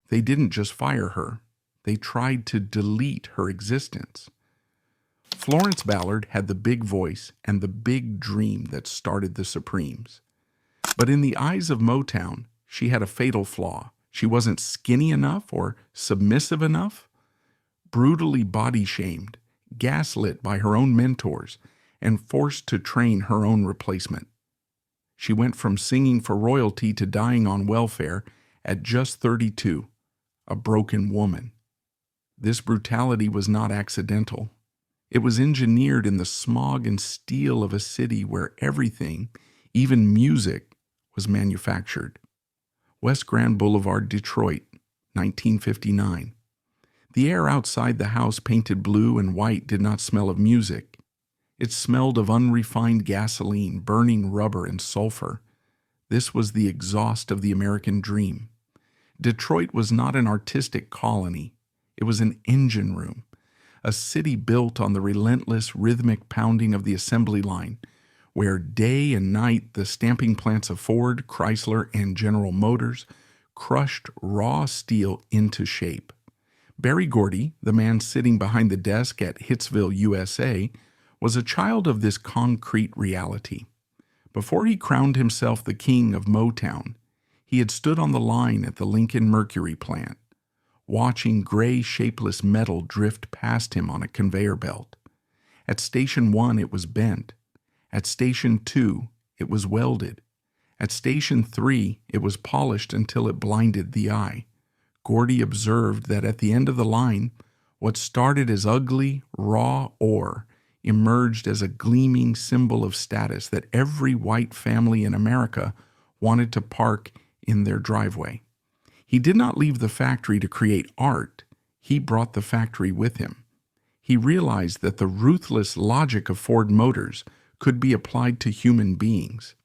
They didn't just fire her, they tried to delete her existence. Florence Ballard had the big voice and the big dream that started the Supremes. But in the eyes of Motown, she had a fatal flaw. She wasn't skinny enough or submissive enough. Brutally body-shamed, gaslit by her own mentors, and forced to train her own replacement. She went from singing for royalty to dying on welfare at just 32, a broken woman. This brutality was not accidental. It was engineered in the smog and steel of a city where everything, even music, was manufactured. West Grand Boulevard, Detroit, 1959. The air outside the house painted blue and white did not smell of music. It smelled of unrefined gasoline, burning rubber, and sulfur. This was the exhaust of the American dream. Detroit was not an artistic colony. It was an engine room, a city built on the relentless rhythmic pounding of the assembly line, where day and night the stamping plants of Ford, Chrysler, and General Motors crushed raw steel into shape. Berry Gordy, the man sitting behind the desk at Hitsville, USA, was a child of this concrete reality. Before he crowned himself the king of Motown, he had stood on the line at the Lincoln Mercury plant, watching gray, shapeless metal drift past him on a conveyor belt. At Station 1, it was bent. At Station 2, it was welded. At Station 3, it was polished until it blinded the eye. Gordy observed that at the end of the line, what started as ugly, raw ore emerged as a gleaming symbol of status that every white family in America wanted to park in their driveway. He did not leave the factory to create art. He brought the factory with him. He realized that the ruthless logic of Ford Motors could be applied to human beings.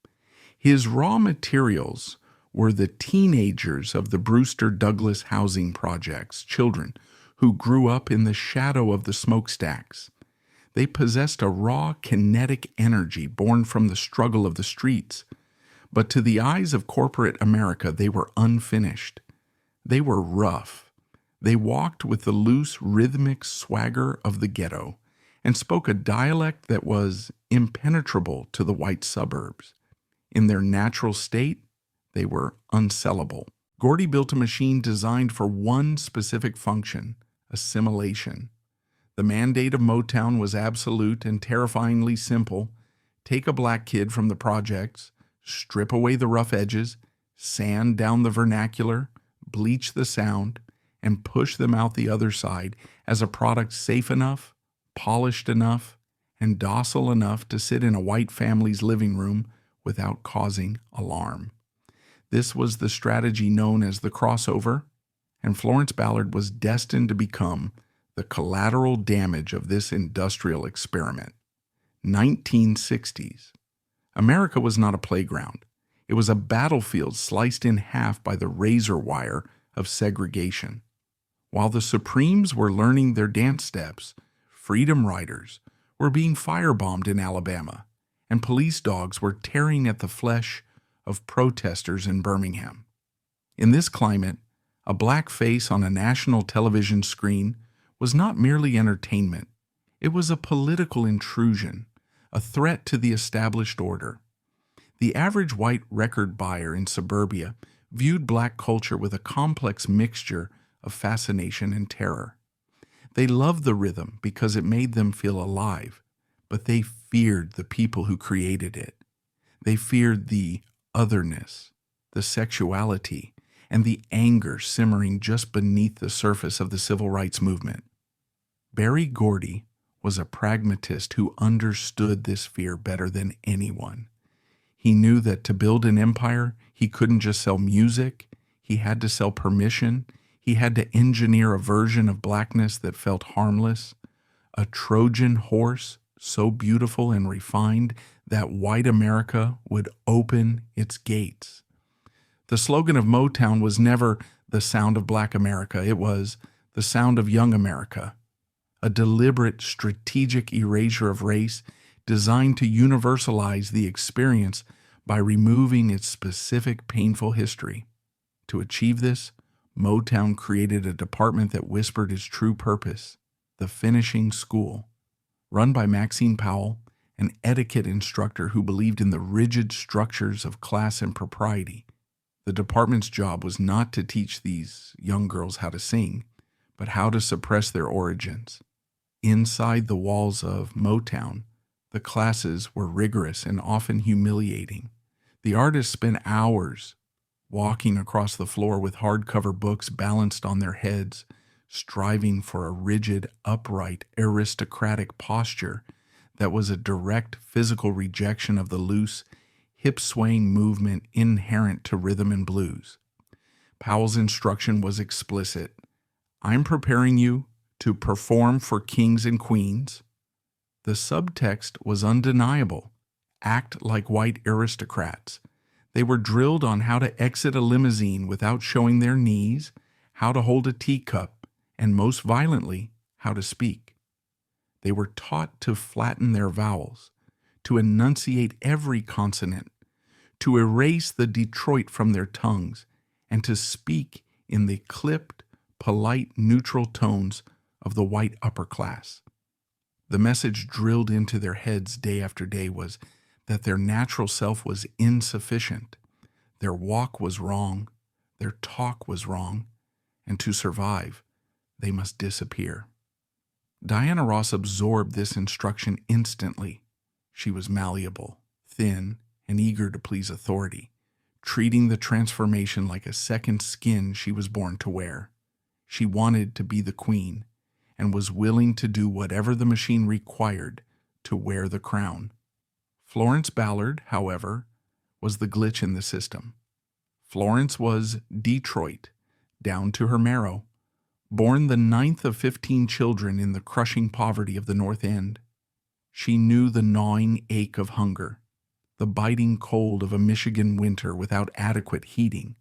His raw materials were the teenagers of the Brewster Douglas housing projects, children who grew up in the shadow of the smokestacks. They possessed a raw kinetic energy born from the struggle of the streets, but to the eyes of corporate America, they were unfinished. They were rough. They walked with the loose, rhythmic swagger of the ghetto and spoke a dialect that was impenetrable to the white suburbs. In their natural state, they were unsellable. Gordy built a machine designed for one specific function: assimilation. The mandate of Motown was absolute and terrifyingly simple. Take a black kid from the projects, strip away the rough edges, sand down the vernacular, bleach the sound, and push them out the other side as a product safe enough, polished enough, and docile enough to sit in a white family's living room without causing alarm. This was the strategy known as the crossover, and Florence Ballard was destined to become the collateral damage of this industrial experiment. 1960s. America was not a playground. It was a battlefield sliced in half by the razor wire of segregation. While the Supremes were learning their dance steps, freedom riders were being firebombed in Alabama, and police dogs were tearing at the flesh of protesters in Birmingham. In this climate, a black face on a national television screen was not merely entertainment. It was a political intrusion, a threat to the established order. The average white record buyer in suburbia viewed black culture with a complex mixture of fascination and terror. They loved the rhythm because it made them feel alive, but they feared the people who created it. They feared the otherness, the sexuality, and the anger simmering just beneath the surface of the civil rights movement. Berry Gordy was a pragmatist who understood this fear better than anyone. He knew that to build an empire, he couldn't just sell music, he had to sell permission, he had to engineer a version of blackness that felt harmless, a Trojan horse so beautiful and refined that white America would open its gates. The slogan of Motown was never the sound of black America, it was the sound of young America, a deliberate, strategic erasure of race designed to universalize the experience by removing its specific painful history. To achieve this, Motown created a department that whispered its true purpose, the finishing school, run by Maxine Powell, an etiquette instructor who believed in the rigid structures of class and propriety. The department's job was not to teach these young girls how to sing, but how to suppress their origins. Inside the walls of Motown, the classes were rigorous and often humiliating. The artists spent hours walking across the floor with hardcover books balanced on their heads, striving for a rigid, upright, aristocratic posture that was a direct physical rejection of the loose, hip-swaying movement inherent to rhythm and blues. Powell's instruction was explicit. I'm preparing you to perform for kings and queens. The subtext was undeniable. Act like white aristocrats. They were drilled on how to exit a limousine without showing their knees, how to hold a teacup, and most violently, how to speak. They were taught to flatten their vowels, to enunciate every consonant, to erase the Detroit from their tongues, and to speak in the clipped, polite, neutral tones of the white upper class. The message drilled into their heads day after day was that their natural self was insufficient, their walk was wrong, their talk was wrong, and to survive, they must disappear. Diana Ross absorbed this instruction instantly. She was malleable, thin, and eager to please authority, treating the transformation like a second skin she was born to wear. She wanted to be the queen, and was willing to do whatever the machine required to wear the crown. Florence Ballard, however, was the glitch in the system. Florence was Detroit, down to her marrow, born the 9th of 15 children in the crushing poverty of the North End. She knew the gnawing ache of hunger, the biting cold of a Michigan winter without adequate heating,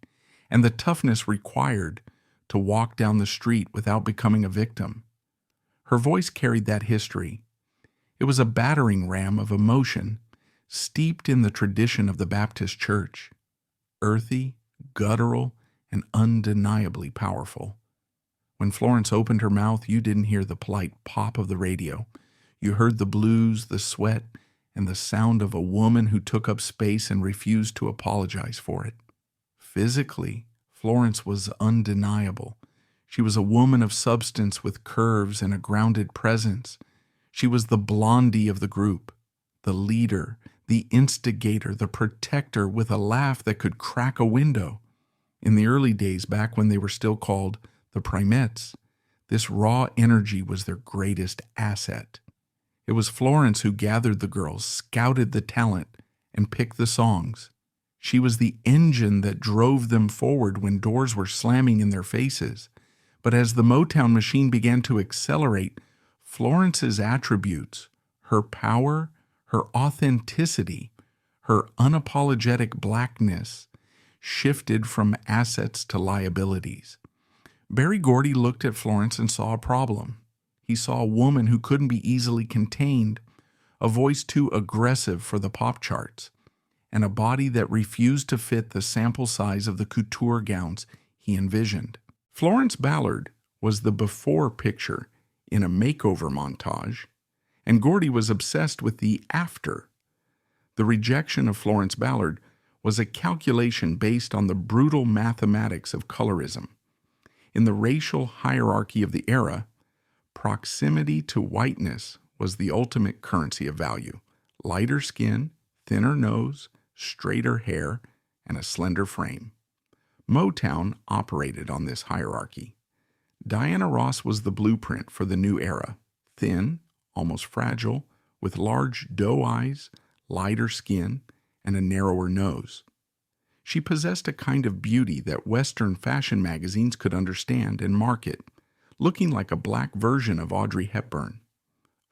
and the toughness required to walk down the street without becoming a victim. Her voice carried that history. It was a battering ram of emotion, steeped in the tradition of the Baptist Church, earthy, guttural, and undeniably powerful. When Florence opened her mouth, you didn't hear the polite pop of the radio. You heard the blues, the sweat, and the sound of a woman who took up space and refused to apologize for it. Physically, Florence was undeniable. She was a woman of substance with curves and a grounded presence. She was the blondie of the group, the leader, the instigator, the protector with a laugh that could crack a window. In the early days, back when they were still called the Primettes, this raw energy was their greatest asset. It was Florence who gathered the girls, scouted the talent, and picked the songs. She was the engine that drove them forward when doors were slamming in their faces. But as the Motown machine began to accelerate, Florence's attributes, her power, her authenticity, her unapologetic blackness, shifted from assets to liabilities. Berry Gordy looked at Florence and saw a problem. He saw a woman who couldn't be easily contained, a voice too aggressive for the pop charts, and a body that refused to fit the sample size of the couture gowns he envisioned. Florence Ballard was the before picture in a makeover montage, and Gordy was obsessed with the after. The rejection of Florence Ballard was a calculation based on the brutal mathematics of colorism. In the racial hierarchy of the era, proximity to whiteness was the ultimate currency of value. Lighter skin, thinner nose, straighter hair, and a slender frame. Motown operated on this hierarchy. Diana Ross was the blueprint for the new era. Thin, almost fragile, with large doe eyes, lighter skin, and a narrower nose. She possessed a kind of beauty that Western fashion magazines could understand and market, looking like a black version of Audrey Hepburn.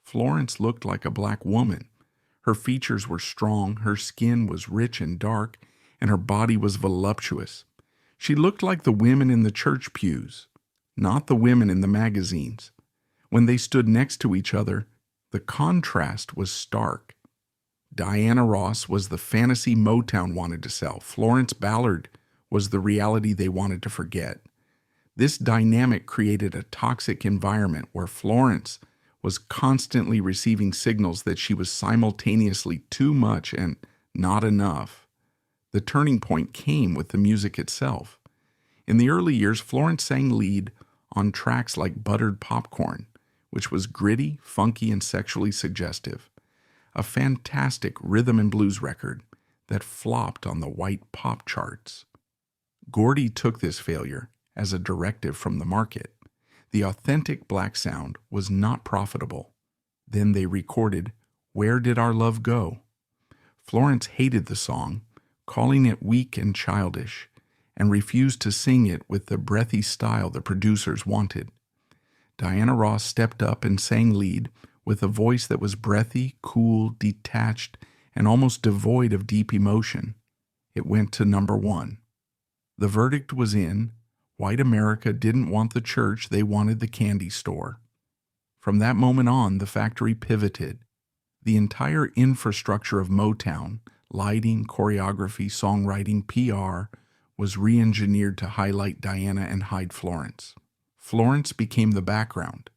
Florence looked like a black woman. Her features were strong, her skin was rich and dark, and her body was voluptuous. She looked like the women in the church pews, not the women in the magazines. When they stood next to each other, the contrast was stark. Diana Ross was the fantasy Motown wanted to sell. Florence Ballard was the reality they wanted to forget. This dynamic created a toxic environment where Florence was constantly receiving signals that she was simultaneously too much and not enough. The turning point came with the music itself. In the early years, Florence sang lead on tracks like Buttered Popcorn, which was gritty, funky, and sexually suggestive. A fantastic rhythm and blues record that flopped on the white pop charts. Gordy took this failure as a directive from the market. The authentic black sound was not profitable. Then they recorded Where Did Our Love Go? Florence hated the song, calling it weak and childish, and refused to sing it with the breathy style the producers wanted. Diana Ross stepped up and sang lead with a voice that was breathy, cool, detached, and almost devoid of deep emotion. It went to number 1. The verdict was in. White America didn't want the church, they wanted the candy store. From that moment on, the factory pivoted. The entire infrastructure of Motown, lighting, choreography, songwriting, PR, was re-engineered to highlight Diana and hide Florence. Florence became the background,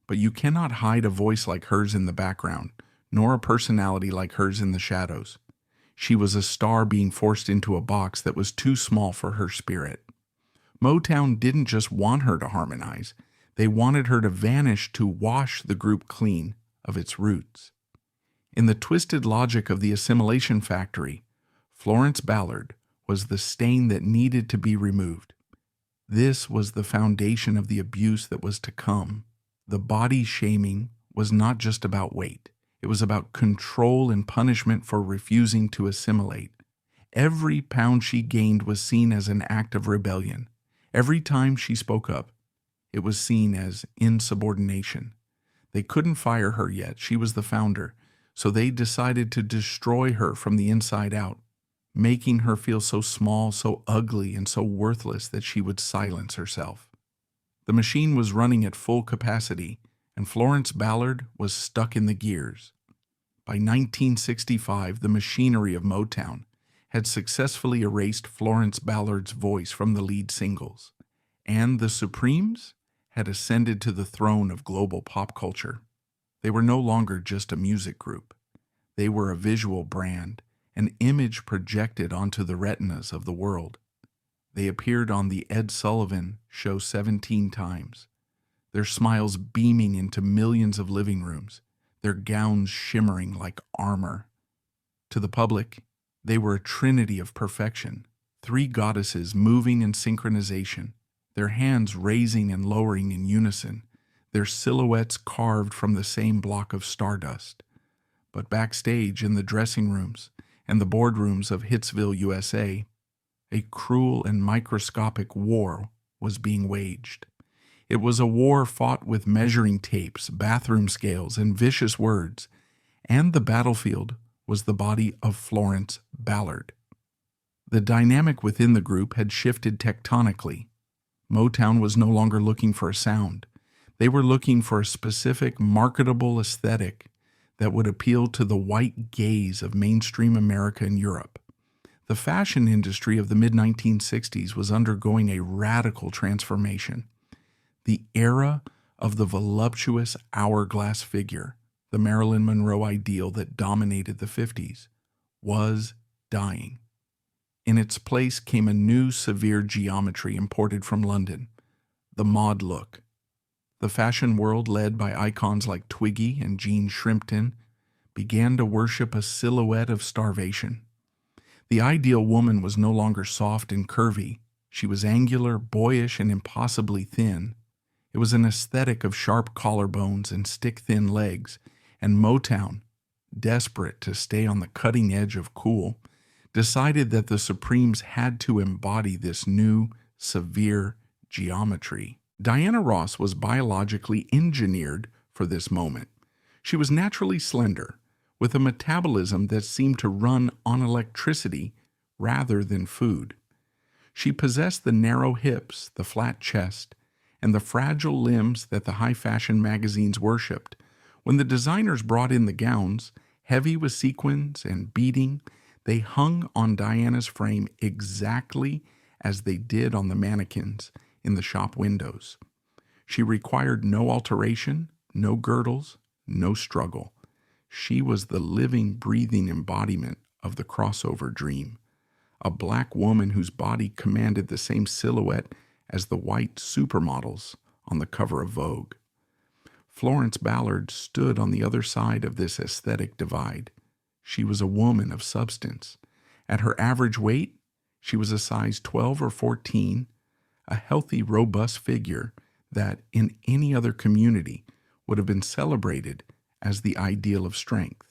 but you cannot hide a voice like hers in the background, nor a personality like hers in the shadows. She was a star being forced into a box that was too small for her spirit. Motown didn't just want her to harmonize, they wanted her to vanish to wash the group clean of its roots. In the twisted logic of the assimilation factory, Florence Ballard was the stain that needed to be removed. This was the foundation of the abuse that was to come. The body shaming was not just about weight. It was about control and punishment for refusing to assimilate. Every pound she gained was seen as an act of rebellion. Every time she spoke up, it was seen as insubordination. They couldn't fire her yet. She was the founder. So they decided to destroy her from the inside out, making her feel so small, so ugly, and so worthless that she would silence herself. The machine was running at full capacity, and Florence Ballard was stuck in the gears. By 1965, the machinery of Motown had successfully erased Florence Ballard's voice from the lead singles, and the Supremes had ascended to the throne of global pop culture. They were no longer just a music group. They were a visual brand, an image projected onto the retinas of the world. They appeared on the Ed Sullivan Show 17 times, their smiles beaming into millions of living rooms, their gowns shimmering like armor. To the public, they were a trinity of perfection, 3 goddesses moving in synchronization, their hands raising and lowering in unison, their silhouettes carved from the same block of stardust. But backstage in the dressing rooms and the boardrooms of Hitsville, USA, a cruel and microscopic war was being waged. It was a war fought with measuring tapes, bathroom scales, and vicious words, and the battlefield was the body of Florence Ballard. The dynamic within the group had shifted tectonically. Motown was no longer looking for a sound. They were looking for a specific, marketable aesthetic that would appeal to the white gaze of mainstream America and Europe. The fashion industry of the mid-1960s was undergoing a radical transformation. The era of the voluptuous hourglass figure, the Marilyn Monroe ideal that dominated the 50s, was dying. In its place came a new severe geometry imported from London, the mod look. The fashion world, led by icons like Twiggy and Jean Shrimpton, began to worship a silhouette of starvation. The ideal woman was no longer soft and curvy. She was angular, boyish, and impossibly thin. It was an aesthetic of sharp collarbones and stick-thin legs, and Motown, desperate to stay on the cutting edge of cool, decided that the Supremes had to embody this new, severe geometry. Diana Ross was biologically engineered for this moment. She was naturally slender, with a metabolism that seemed to run on electricity rather than food. She possessed the narrow hips, the flat chest, and the fragile limbs that the high-fashion magazines worshipped. When the designers brought in the gowns, heavy with sequins and beading, they hung on Diana's frame exactly as they did on the mannequins, in the shop windows. She required no alteration, no girdles, no struggle. She was the living, breathing embodiment of the crossover dream. A black woman whose body commanded the same silhouette as the white supermodels on the cover of Vogue. Florence Ballard stood on the other side of this aesthetic divide. She was a woman of substance. At her average weight, she was a size 12 or 14, a healthy, robust figure that, in any other community, would have been celebrated as the ideal of strength.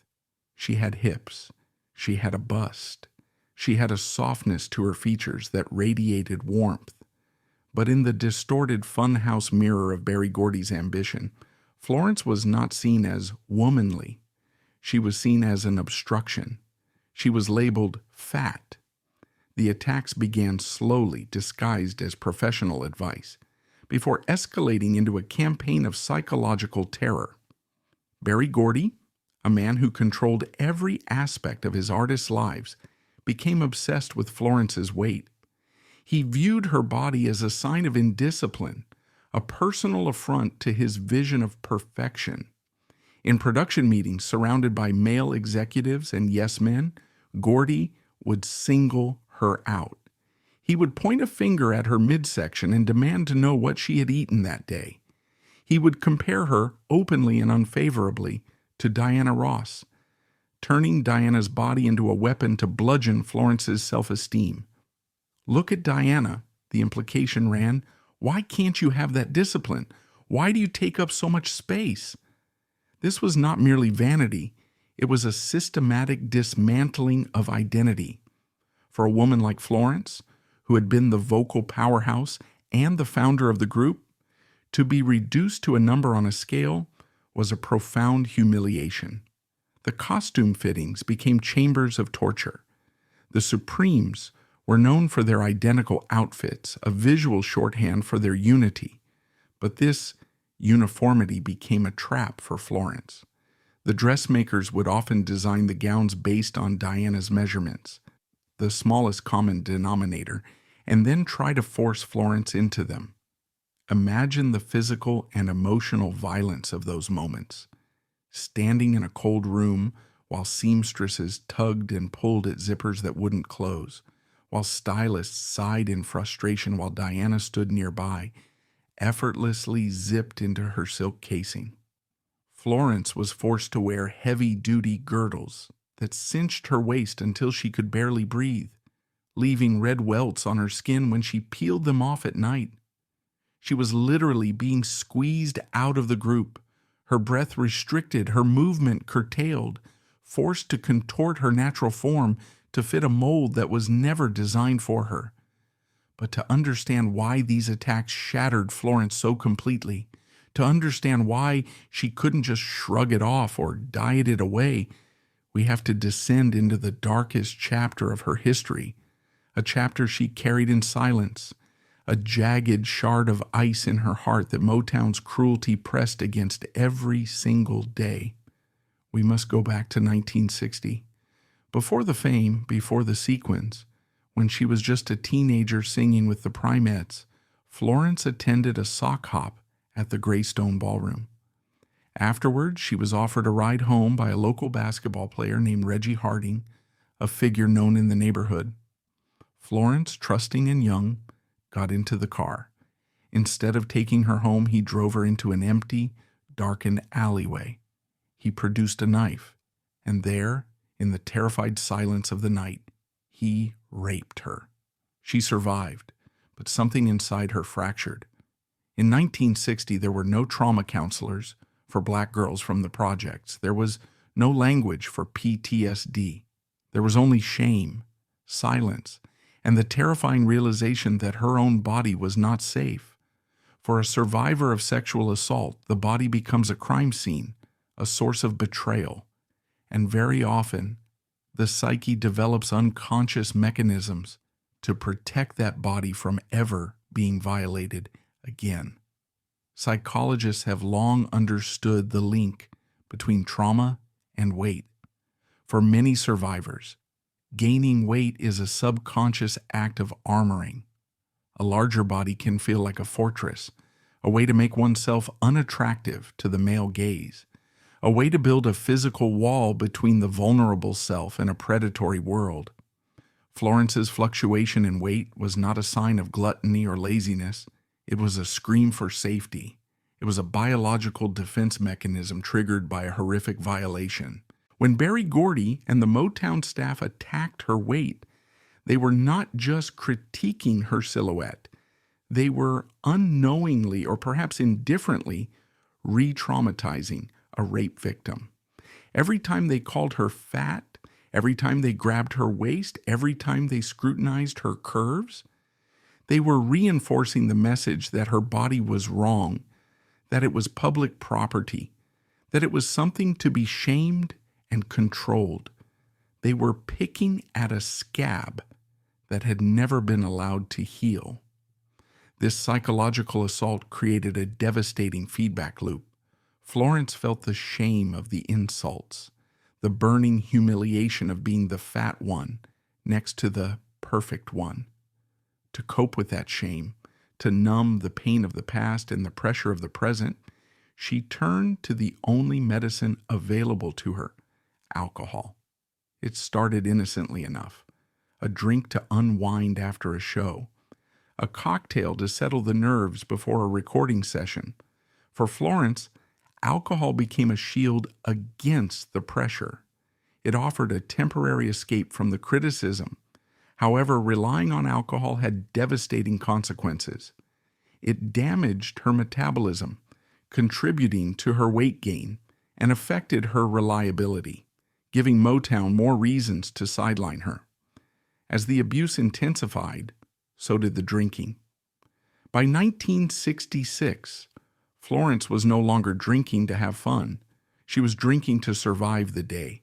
She had hips. She had a bust. She had a softness to her features that radiated warmth. But in the distorted funhouse mirror of Berry Gordy's ambition, Florence was not seen as womanly. She was seen as an obstruction. She was labeled fat. The attacks began slowly, disguised as professional advice, before escalating into a campaign of psychological terror. Berry Gordy, a man who controlled every aspect of his artists' lives, became obsessed with Florence's weight. He viewed her body as a sign of indiscipline, a personal affront to his vision of perfection. In production meetings surrounded by male executives and yes men, Gordy would single her out. He would point a finger at her midsection and demand to know what she had eaten that day. He would compare her openly and unfavorably to Diana Ross, turning Diana's body into a weapon to bludgeon Florence's self-esteem. "Look at Diana," the implication ran. "Why can't you have that discipline? Why do you take up so much space?" This was not merely vanity. It was a systematic dismantling of identity. For a woman like Florence, who had been the vocal powerhouse and the founder of the group, to be reduced to a number on a scale was a profound humiliation. The costume fittings became chambers of torture. The Supremes were known for their identical outfits, a visual shorthand for their unity. But this uniformity became a trap for Florence. The dressmakers would often design the gowns based on Diana's measurements, the smallest common denominator, and then try to force Florence into them. Imagine the physical and emotional violence of those moments. Standing in a cold room while seamstresses tugged and pulled at zippers that wouldn't close, while stylists sighed in frustration while Diana stood nearby, effortlessly zipped into her silk casing. Florence was forced to wear heavy-duty girdles that cinched her waist until she could barely breathe, leaving red welts on her skin when she peeled them off at night. She was literally being squeezed out of the group, her breath restricted, her movement curtailed, forced to contort her natural form to fit a mold that was never designed for her. But to understand why these attacks shattered Florence so completely, to understand why she couldn't just shrug it off or diet it away, we have to descend into the darkest chapter of her history, a chapter she carried in silence, a jagged shard of ice in her heart that Motown's cruelty pressed against every single day. We must go back to 1960. Before the fame, before the sequins, when she was just a teenager singing with the Primettes, Florence attended a sock hop at the Greystone Ballroom. Afterwards, she was offered a ride home by a local basketball player named Reggie Harding, a figure known in the neighborhood. Florence, trusting and young, got into the car. Instead of taking her home, he drove her into an empty, darkened alleyway. He produced a knife, and there, in the terrified silence of the night, he raped her. She survived, but something inside her fractured. In 1960, there were no trauma counselors for black girls from the projects. There was no language for PTSD. There was only shame, silence, and the terrifying realization that her own body was not safe. For a survivor of sexual assault, the body becomes a crime scene, a source of betrayal, and very often, the psyche develops unconscious mechanisms to protect that body from ever being violated again. Psychologists have long understood the link between trauma and weight. For many survivors, gaining weight is a subconscious act of armoring, A larger body can feel like a fortress, a way to make oneself unattractive to the male gaze, a way to build a physical wall between the vulnerable self and a predatory world. Florence's fluctuation in weight was not a sign of gluttony or laziness. It was a scream for safety. It was a biological defense mechanism triggered by a horrific violation. When Berry Gordy and the Motown staff attacked her weight, they were not just critiquing her silhouette. They were unknowingly or perhaps indifferently re-traumatizing a rape victim. Every time they called her fat, every time they grabbed her waist, every time they scrutinized her curves, they were reinforcing the message that her body was wrong, that it was public property, that it was something to be shamed and controlled. They were picking at a scab that had never been allowed to heal. This psychological assault created a devastating feedback loop. Florence felt the shame of the insults, the burning humiliation of being the fat one next to the perfect one. To cope with that shame, to numb the pain of the past and the pressure of the present, she turned to the only medicine available to her, alcohol. It started innocently enough. A drink to unwind after a show, a cocktail to settle the nerves before a recording session. For Florence, alcohol became a shield against the pressure. It offered a temporary escape from the criticism. However, relying on alcohol had devastating consequences. It damaged her metabolism, contributing to her weight gain, and affected her reliability, giving Motown more reasons to sideline her. As the abuse intensified, so did the drinking. By 1966, Florence was no longer drinking to have fun. She was drinking to survive the day.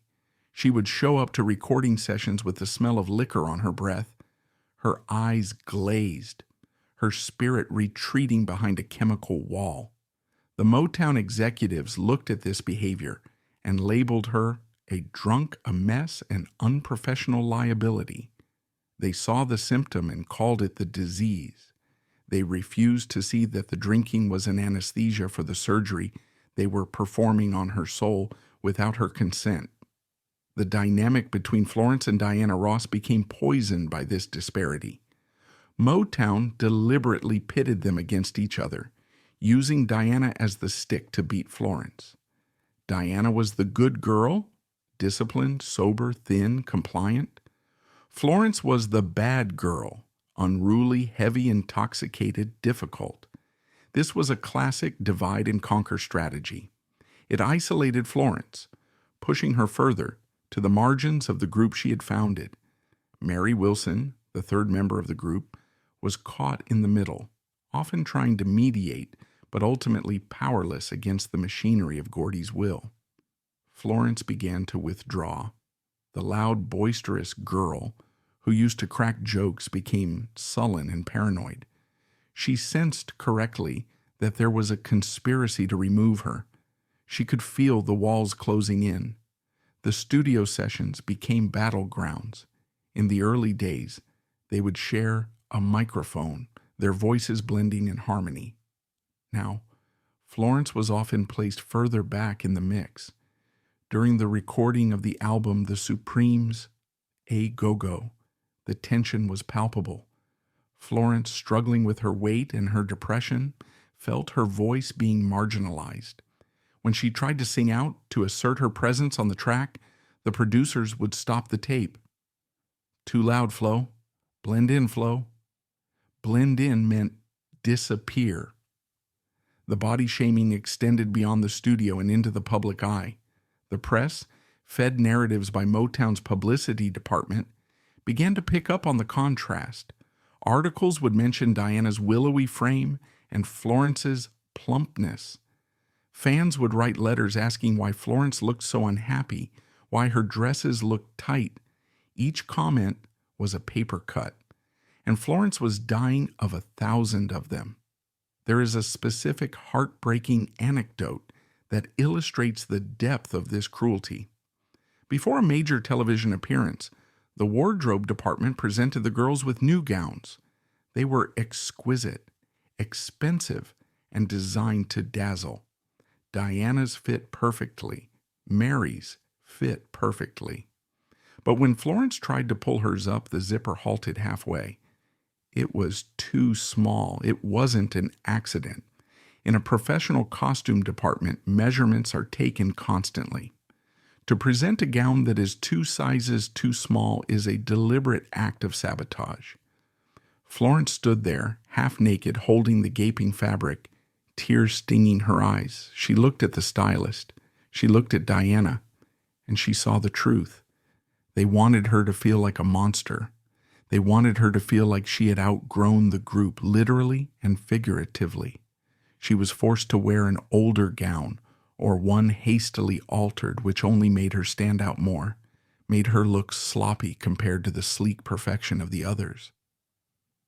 She would show up to recording sessions with the smell of liquor on her breath, her eyes glazed, her spirit retreating behind a chemical wall. The Motown executives looked at this behavior and labeled her a drunk, a mess, and unprofessional liability. They saw the symptom and called it the disease. They refused to see that the drinking was an anesthesia for the surgery they were performing on her soul without her consent. The dynamic between Florence and Diana Ross became poisoned by this disparity. Motown deliberately pitted them against each other, using Diana as the stick to beat Florence. Diana was the good girl, disciplined, sober, thin, compliant. Florence was the bad girl, unruly, heavy, intoxicated, difficult. This was a classic divide and conquer strategy. It isolated Florence, pushing her further to the margins of the group she had founded. Mary Wilson, the third member of the group, was caught in the middle, often trying to mediate, but ultimately powerless against the machinery of Gordy's will. Florence began to withdraw. The loud, boisterous girl who used to crack jokes became sullen and paranoid. She sensed correctly that there was a conspiracy to remove her. She could feel the walls closing in. The studio sessions became battlegrounds. In the early days, they would share a microphone, their voices blending in harmony. Now, Florence was often placed further back in the mix. During the recording of the album The Supremes' A Go-Go, the tension was palpable. Florence, struggling with her weight and her depression, felt her voice being marginalized. When she tried to sing out to assert her presence on the track, the producers would stop the tape. Too loud, Flo. Blend in, Flo. Blend in meant disappear. The body shaming extended beyond the studio and into the public eye. The press, fed narratives by Motown's publicity department, began to pick up on the contrast. Articles would mention Diana's willowy frame and Florence's plumpness. Fans would write letters asking why Florence looked so unhappy, why her dresses looked tight. Each comment was a paper cut, and Florence was dying of 1,000 of them. There is a specific heartbreaking anecdote that illustrates the depth of this cruelty. Before a major television appearance, the wardrobe department presented the girls with new gowns. They were exquisite, expensive, and designed to dazzle. Diana's fit perfectly. Mary's fit perfectly. But when Florence tried to pull hers up, the zipper halted halfway. It was too small. It wasn't an accident. In a professional costume department, measurements are taken constantly. To present a gown that is 2 sizes too small is a deliberate act of sabotage. Florence stood there, half naked, holding the gaping fabric, tears stinging her eyes. She looked at the stylist. She looked at Diana, and she saw the truth. They wanted her to feel like a monster. They wanted her to feel like she had outgrown the group, literally and figuratively. She was forced to wear an older gown, or one hastily altered, which only made her stand out more, made her look sloppy compared to the sleek perfection of the others.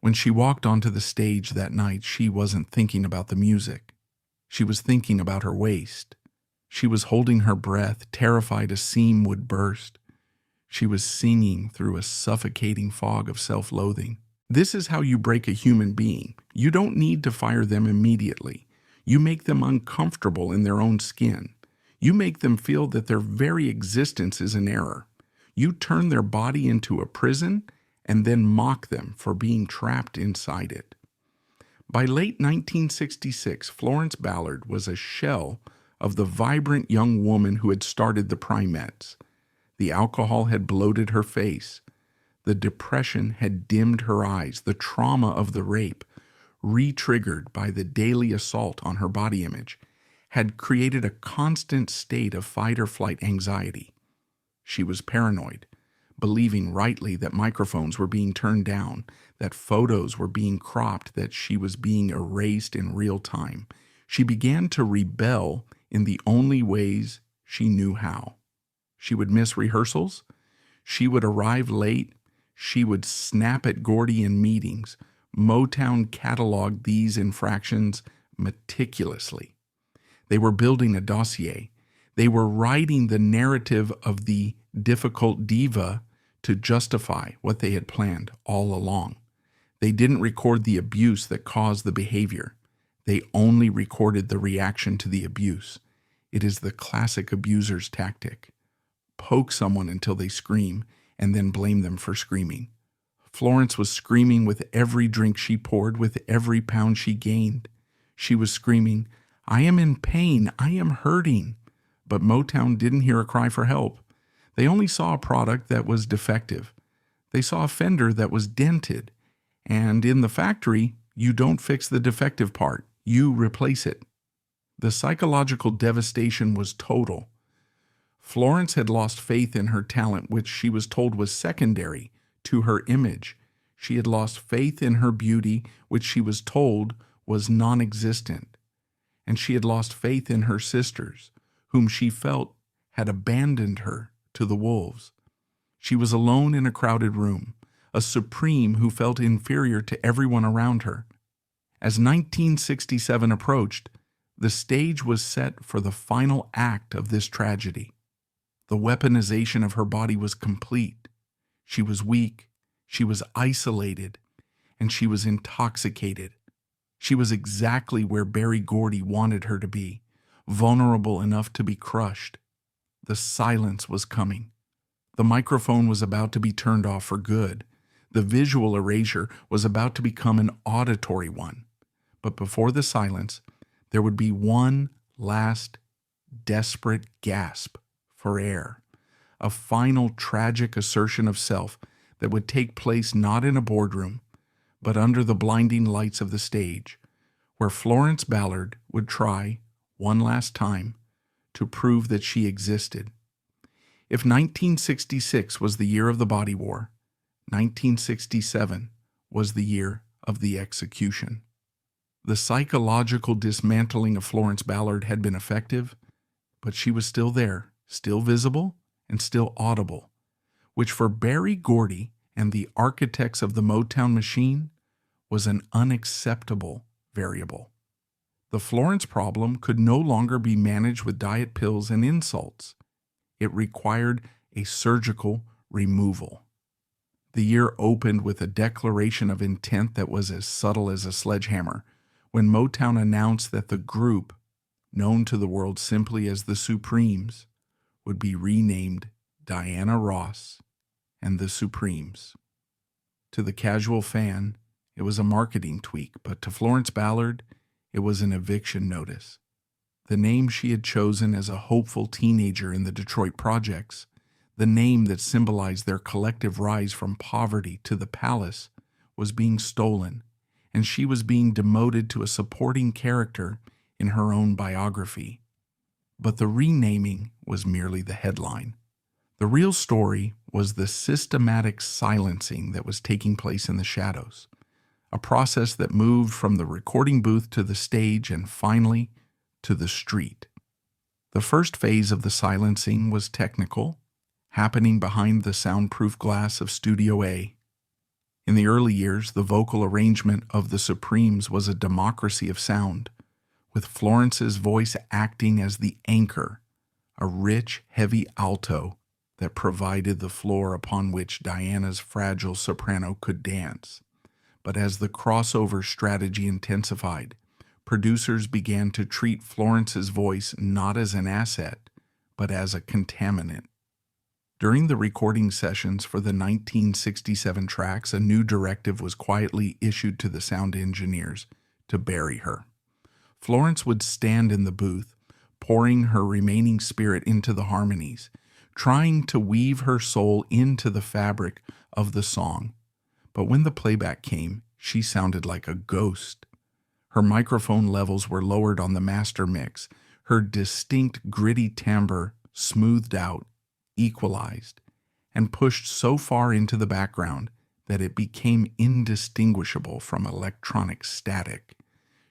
When she walked onto the stage that night, she wasn't thinking about the music. She was thinking about her waist. She was holding her breath, terrified a seam would burst. She was singing through a suffocating fog of self-loathing. This is how you break a human being. You don't need to fire them immediately. You make them uncomfortable in their own skin. You make them feel that their very existence is an error. You turn their body into a prison and then mock them for being trapped inside it. By late 1966, Florence Ballard was a shell of the vibrant young woman who had started the Primettes. The alcohol had bloated her face. The depression had dimmed her eyes. The trauma of the rape, re-triggered by the daily assault on her body image, had created a constant state of fight-or-flight anxiety. She was paranoid, believing rightly that microphones were being turned down, that photos were being cropped, that she was being erased in real time. She began to rebel in the only ways she knew how. She would miss rehearsals. She would arrive late. She would snap at Gordy in meetings. Motown cataloged these infractions meticulously. They were building a dossier. They were writing the narrative of the difficult diva to justify what they had planned all along. They didn't record the abuse that caused the behavior. They only recorded the reaction to the abuse. It is the classic abuser's tactic. Poke someone until they scream, and then blame them for screaming. Florence was screaming with every drink she poured, with every pound she gained. She was screaming, "I am in pain, I am hurting." But Motown didn't hear a cry for help. They only saw a product that was defective. They saw a fender that was dented. And in the factory, you don't fix the defective part, you replace it. The psychological devastation was total. Florence had lost faith in her talent, which she was told was secondary to her image. She had lost faith in her beauty, which she was told was non-existent. And she had lost faith in her sisters, whom she felt had abandoned her to the wolves. She was alone in a crowded room, a supreme who felt inferior to everyone around her. As 1967 approached, the stage was set for the final act of this tragedy. The weaponization of her body was complete. She was weak, she was isolated, and she was intoxicated. She was exactly where Berry Gordy wanted her to be, vulnerable enough to be crushed. The silence was coming. The microphone was about to be turned off for good. The visual erasure was about to become an auditory one. But before the silence, there would be one last desperate gasp for air, a final tragic assertion of self that would take place not in a boardroom, but under the blinding lights of the stage, where Florence Ballard would try, one last time, to prove that she existed. If 1966 was the year of the body war, 1967 was the year of the execution. The psychological dismantling of Florence Ballard had been effective, but she was still there, still visible, and still audible, which for Berry Gordy and the architects of the Motown machine was an unacceptable variable. The Florence problem could no longer be managed with diet pills and insults. It required a surgical removal. The year opened with a declaration of intent that was as subtle as a sledgehammer when Motown announced that the group, known to the world simply as the Supremes, would be renamed Diana Ross and the Supremes. To the casual fan, it was a marketing tweak, but to Florence Ballard, it was an eviction notice. The name she had chosen as a hopeful teenager in the Detroit projects, the name that symbolized their collective rise from poverty to the palace, was being stolen, and she was being demoted to a supporting character in her own biography. But the renaming was merely the headline. The real story was the systematic silencing that was taking place in the shadows, a process that moved from the recording booth to the stage and finally to the street. The first phase of the silencing was technical, happening behind the soundproof glass of Studio A. In the early years, the vocal arrangement of the Supremes was a democracy of sound, with Florence's voice acting as the anchor, a rich, heavy alto that provided the floor upon which Diana's fragile soprano could dance. But as the crossover strategy intensified, producers began to treat Florence's voice not as an asset, but as a contaminant. During the recording sessions for the 1967 tracks, a new directive was quietly issued to the sound engineers to bury her. Florence would stand in the booth, pouring her remaining spirit into the harmonies, trying to weave her soul into the fabric of the song. But when the playback came, she sounded like a ghost. Her microphone levels were lowered on the master mix, her distinct gritty timbre smoothed out, equalized, and pushed so far into the background that it became indistinguishable from electronic static.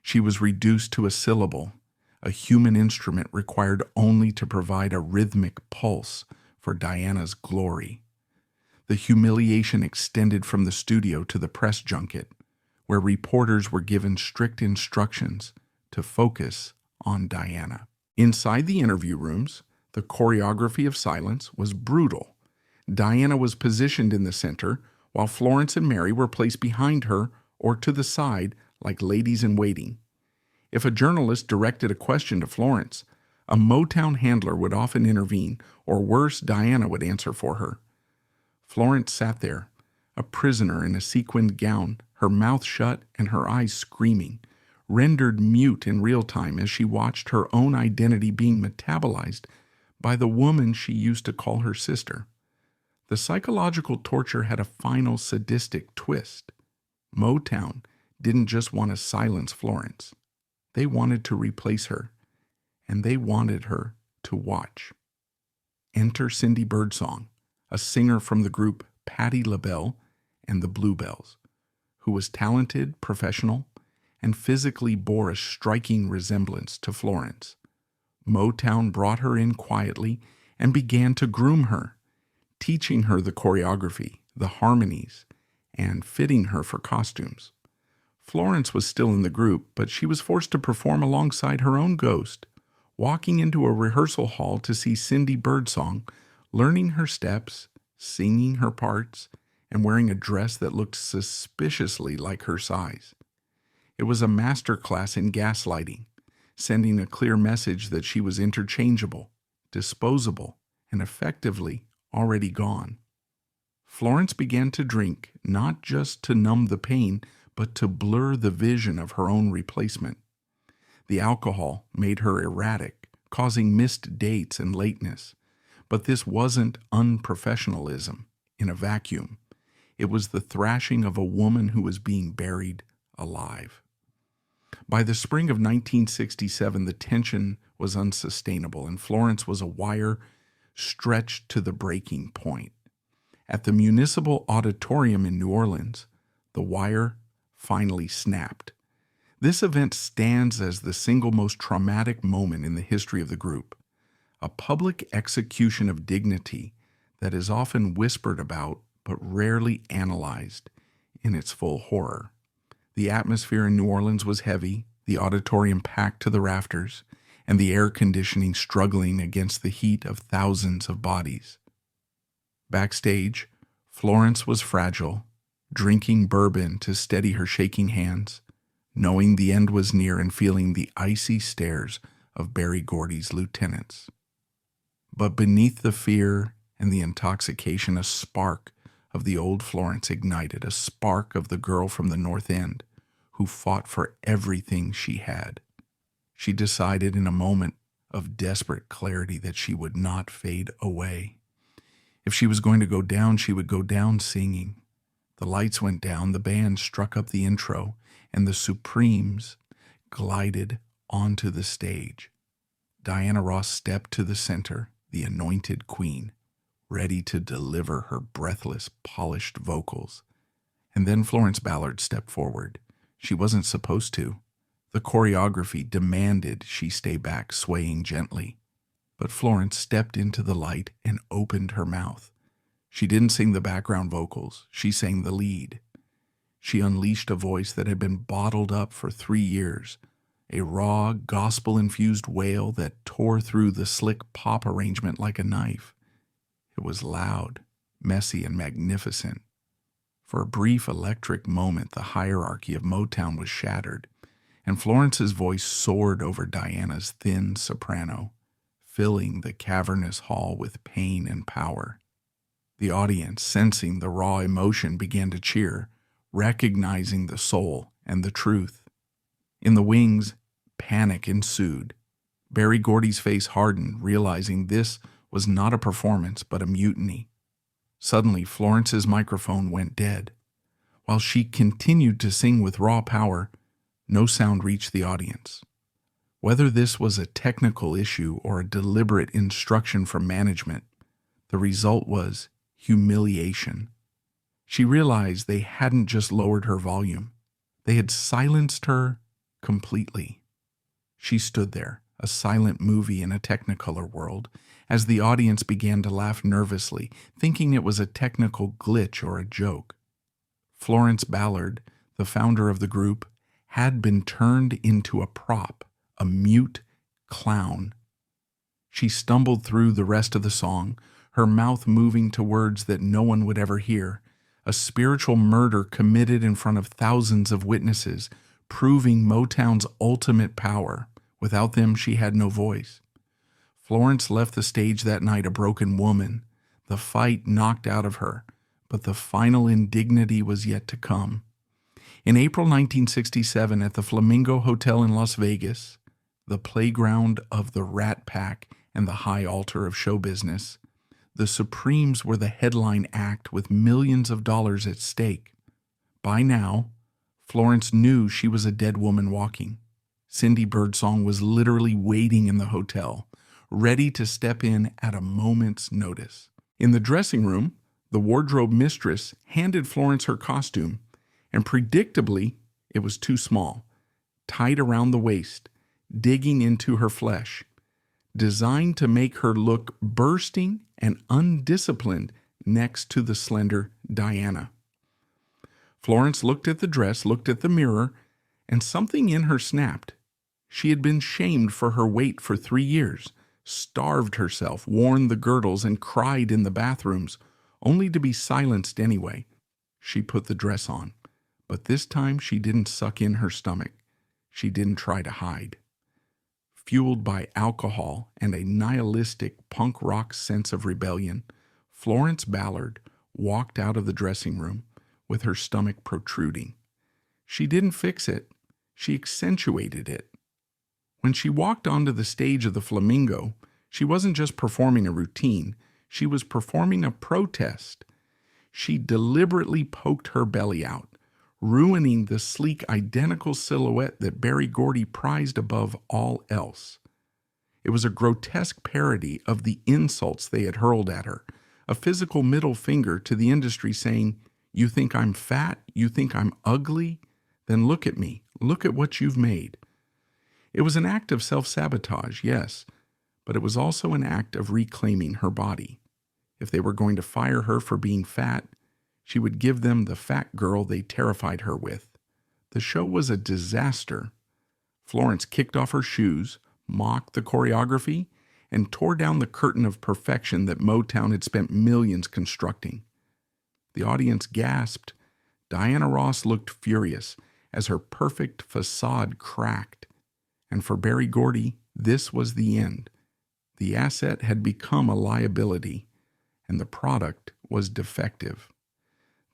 She was reduced to a syllable, a human instrument required only to provide a rhythmic pulse for Diana's glory. The humiliation extended from the studio to the press junket, where reporters were given strict instructions to focus on Diana. Inside the interview rooms, the choreography of silence was brutal. Diana was positioned in the center, while Florence and Mary were placed behind her or to the side like ladies in waiting. If a journalist directed a question to Florence, a Motown handler would often intervene, or worse, Diana would answer for her. Florence sat there, a prisoner in a sequined gown, her mouth shut and her eyes screaming, rendered mute in real time as she watched her own identity being metabolized by the woman she used to call her sister. The psychological torture had a final sadistic twist. Motown didn't just want to silence Florence. They wanted to replace her, and they wanted her to watch. Enter Cindy Birdsong, a singer from the group Patti LaBelle and the Bluebells, who was talented, professional, and physically bore a striking resemblance to Florence. Motown brought her in quietly and began to groom her, teaching her the choreography, the harmonies, and fitting her for costumes. Florence was still in the group, but she was forced to perform alongside her own ghost, walking into a rehearsal hall to see Cindy Birdsong, learning her steps, singing her parts, and wearing a dress that looked suspiciously like her size. It was a master class in gaslighting, sending a clear message that she was interchangeable, disposable, and effectively already gone. Florence began to drink, not just to numb the pain, but to blur the vision of her own replacement. The alcohol made her erratic, causing missed dates and lateness. But this wasn't unprofessionalism in a vacuum. It was the thrashing of a woman who was being buried alive. By the spring of 1967, the tension was unsustainable, and Florence was a wire stretched to the breaking point. At the Municipal Auditorium in New Orleans, the wire finally snapped. This event stands as the single most traumatic moment in the history of the group, a public execution of dignity that is often whispered about but rarely analyzed in its full horror. The atmosphere in New Orleans was heavy, the auditorium packed to the rafters, and the air conditioning struggling against the heat of thousands of bodies. Backstage, Florence was fragile, drinking bourbon to steady her shaking hands, knowing the end was near and feeling the icy stares of Berry Gordy's lieutenants. But beneath the fear and the intoxication, a spark of the old Florence ignited, a spark of the girl from the North End who fought for everything she had. She decided in a moment of desperate clarity that she would not fade away. If she was going to go down, she would go down singing. The lights went down, the band struck up the intro, and the Supremes glided onto the stage. Diana Ross stepped to the center, the anointed queen, ready to deliver her breathless, polished vocals. And then Florence Ballard stepped forward. She wasn't supposed to. The choreography demanded she stay back, swaying gently. But Florence stepped into the light and opened her mouth. She didn't sing the background vocals. She sang the lead. She unleashed a voice that had been bottled up for 3 years, a raw, gospel-infused wail that tore through the slick pop arrangement like a knife. It was loud, messy, and magnificent. For a brief electric moment, the hierarchy of Motown was shattered, and Florence's voice soared over Diana's thin soprano, filling the cavernous hall with pain and power. The audience, sensing the raw emotion, began to cheer, recognizing the soul and the truth. In the wings, panic ensued. Berry Gordy's face hardened, realizing this was not a performance but a mutiny. Suddenly, Florence's microphone went dead. While she continued to sing with raw power, no sound reached the audience. Whether this was a technical issue or a deliberate instruction from management, the result was humiliation. She realized they hadn't just lowered her volume. They had silenced her completely. She stood there, a silent movie in a Technicolor world, as the audience began to laugh nervously, thinking it was a technical glitch or a joke. Florence Ballard, the founder of the group, had been turned into a prop, a mute clown. She stumbled through the rest of the song, her mouth moving to words that no one would ever hear, a spiritual murder committed in front of thousands of witnesses, proving Motown's ultimate power. Without them, she had no voice. Florence left the stage that night a broken woman, the fight knocked out of her, but the final indignity was yet to come. In April 1967, at the Flamingo Hotel in Las Vegas, the playground of the Rat Pack and the high altar of show business, the Supremes were the headline act with millions of dollars at stake. By now, Florence knew she was a dead woman walking. Cindy Birdsong was literally waiting in the hotel, ready to step in at a moment's notice. In the dressing room, the wardrobe mistress handed Florence her costume, and predictably, it was too small, tight around the waist, digging into her flesh, designed to make her look bursting and undisciplined next to the slender Diana. Florence looked at the dress, looked at the mirror, and something in her snapped. She had been shamed for her weight for 3 years, starved herself, worn the girdles, and cried in the bathrooms, only to be silenced anyway. She put the dress on, but this time she didn't suck in her stomach. She didn't try to hide. Fueled by alcohol and a nihilistic punk rock sense of rebellion, Florence Ballard walked out of the dressing room with her stomach protruding. She didn't fix it, she accentuated it. When she walked onto the stage of the Flamingo, she wasn't just performing a routine, she was performing a protest. She deliberately poked her belly out, ruining the sleek, identical silhouette that Berry Gordy prized above all else. It was a grotesque parody of the insults they had hurled at her, a physical middle finger to the industry saying, "You think I'm fat? You think I'm ugly? Then look at me. Look at what you've made." It was an act of self-sabotage, yes, but it was also an act of reclaiming her body. If they were going to fire her for being fat, she would give them the fat girl they terrified her with. The show was a disaster. Florence kicked off her shoes, mocked the choreography, and tore down the curtain of perfection that Motown had spent millions constructing. The audience gasped. Diana Ross looked furious as her perfect facade cracked. And for Berry Gordy, this was the end. The asset had become a liability, and the product was defective.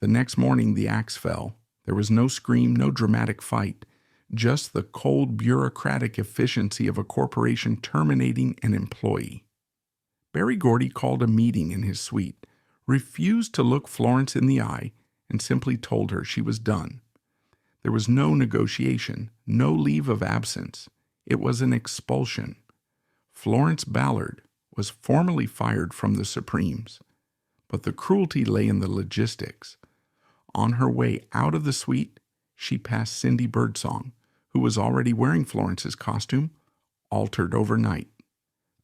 The next morning, the axe fell. There was no scream, no dramatic fight, just the cold bureaucratic efficiency of a corporation terminating an employee. Berry Gordy called a meeting in his suite, refused to look Florence in the eye, and simply told her she was done. There was no negotiation, no leave of absence. It was an expulsion. Florence Ballard was formally fired from the Supremes, but the cruelty lay in the logistics. On her way out of the suite, she passed Cindy Birdsong, who was already wearing Florence's costume, altered overnight.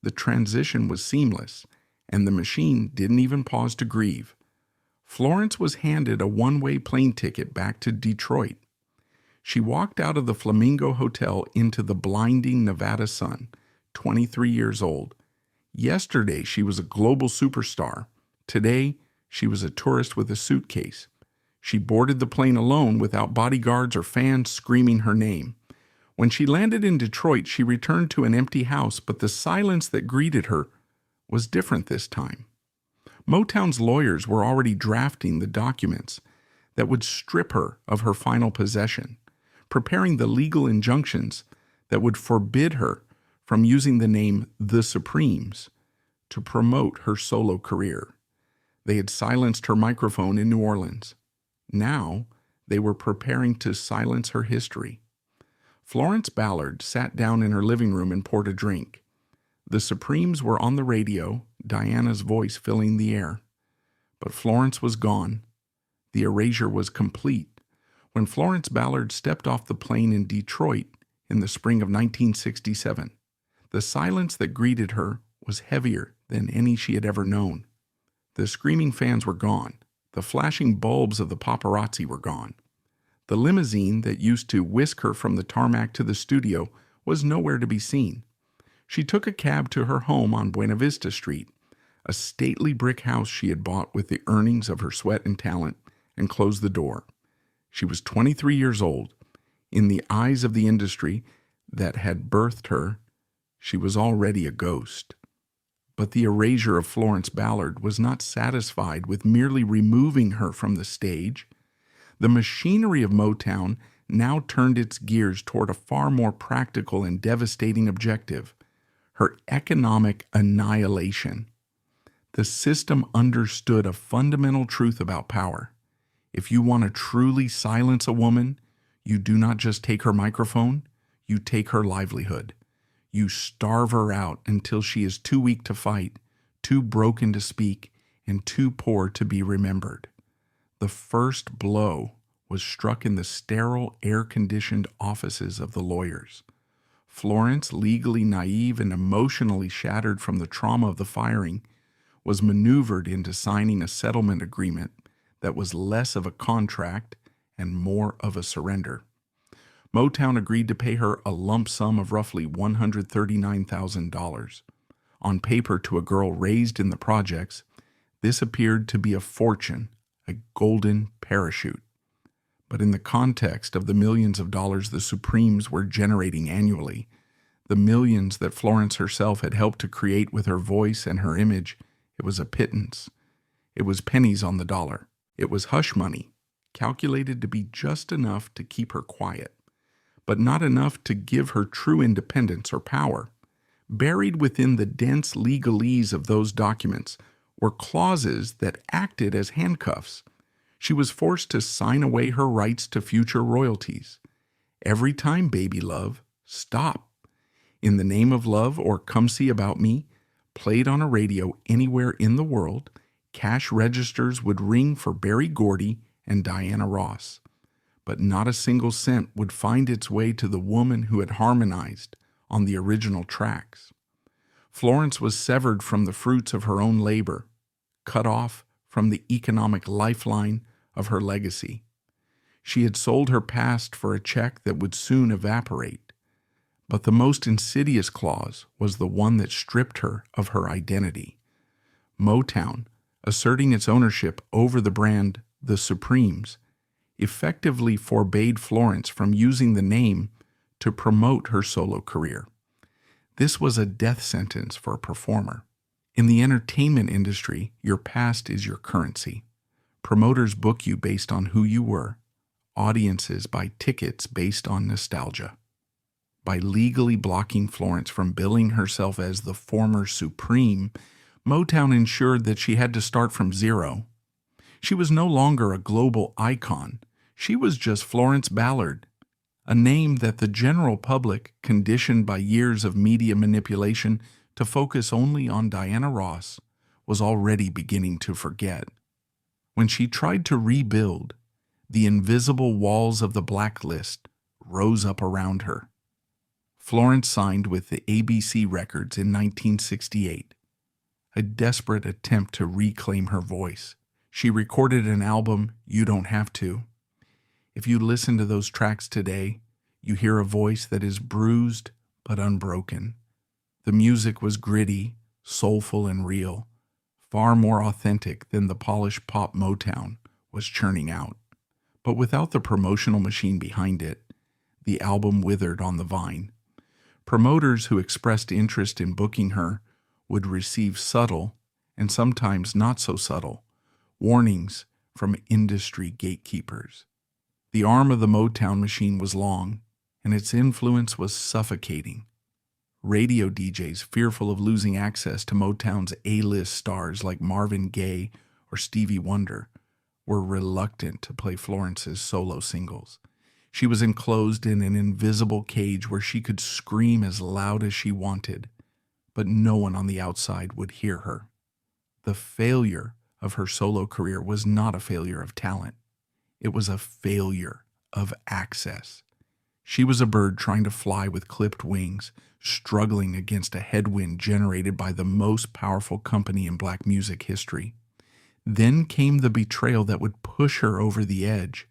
The transition was seamless, and the machine didn't even pause to grieve. Florence was handed a one-way plane ticket back to Detroit. She walked out of the Flamingo Hotel into the blinding Nevada sun, 23 years old. Yesterday, she was a global superstar. Today, she was a tourist with a suitcase. She boarded the plane alone without bodyguards or fans screaming her name. When she landed in Detroit, she returned to an empty house, but the silence that greeted her was different this time. Motown's lawyers were already drafting the documents that would strip her of her final possession, preparing the legal injunctions that would forbid her from using the name The Supremes to promote her solo career. They had silenced her microphone in New Orleans. Now they were preparing to silence her history. Florence Ballard sat down in her living room and poured a drink. The Supremes were on the radio, Diana's voice filling the air. But Florence was gone. The erasure was complete when Florence Ballard stepped off the plane in Detroit in the spring of 1967. The silence that greeted her was heavier than any she had ever known. The screaming fans were gone. The flashing bulbs of the paparazzi were gone. The limousine that used to whisk her from the tarmac to the studio was nowhere to be seen. She took a cab to her home on Buena Vista Street, a stately brick house she had bought with the earnings of her sweat and talent, and closed the door. She was 23 years old. In the eyes of the industry that had birthed her, she was already a ghost. But the erasure of Florence Ballard was not satisfied with merely removing her from the stage. The machinery of Motown now turned its gears toward a far more practical and devastating objective: her economic annihilation. The system understood a fundamental truth about power. If you want to truly silence a woman, you do not just take her microphone, you take her livelihood. You starve her out until she is too weak to fight, too broken to speak, and too poor to be remembered. The first blow was struck in the sterile, air-conditioned offices of the lawyers. Florence, legally naive and emotionally shattered from the trauma of the firing, was maneuvered into signing a settlement agreement that was less of a contract and more of a surrender. Motown agreed to pay her a lump sum of roughly $139,000. On paper, to a girl raised in the projects, this appeared to be a fortune, a golden parachute. But in the context of the millions of dollars the Supremes were generating annually, the millions that Florence herself had helped to create with her voice and her image, it was a pittance. It was pennies on the dollar. It was hush money, calculated to be just enough to keep her quiet, but not enough to give her true independence or power. Buried within the dense legalese of those documents were clauses that acted as handcuffs. She was forced to sign away her rights to future royalties. Every time, baby love, stop. In the Name of Love or Come See About Me, played on a radio anywhere in the world, cash registers would ring for Berry Gordy and Diana Ross. But not a single cent would find its way to the woman who had harmonized on the original tracks. Florence was severed from the fruits of her own labor, cut off from the economic lifeline of her legacy. She had sold her past for a check that would soon evaporate. But the most insidious clause was the one that stripped her of her identity. Motown, asserting its ownership over the brand The Supremes, effectively forbade Florence from using the name to promote her solo career. This was a death sentence for a performer. In the entertainment industry, your past is your currency. Promoters book you based on who you were. Audiences buy tickets based on nostalgia. By legally blocking Florence from billing herself as the former Supreme, Motown ensured that she had to start from zero. She was no longer a global icon. She was just Florence Ballard, a name that the general public, conditioned by years of media manipulation to focus only on Diana Ross, was already beginning to forget. When she tried to rebuild, the invisible walls of the blacklist rose up around her. Florence signed with the ABC Records in 1968, a desperate attempt to reclaim her voice. She recorded an album, You Don't Have To. If you listen to those tracks today, you hear a voice that is bruised but unbroken. The music was gritty, soulful, and real, far more authentic than the polished pop Motown was churning out. But without the promotional machine behind it, the album withered on the vine. Promoters who expressed interest in booking her would receive subtle, and sometimes not so subtle, warnings from industry gatekeepers. The arm of the Motown machine was long, and its influence was suffocating. Radio DJs, fearful of losing access to Motown's A-list stars like Marvin Gaye or Stevie Wonder, were reluctant to play Florence's solo singles. She was enclosed in an invisible cage where she could scream as loud as she wanted, but no one on the outside would hear her. The failure of her solo career was not a failure of talent. It was a failure of access. She was a bird trying to fly with clipped wings, struggling against a headwind generated by the most powerful company in black music history. Then came the betrayal that would push her over the edge.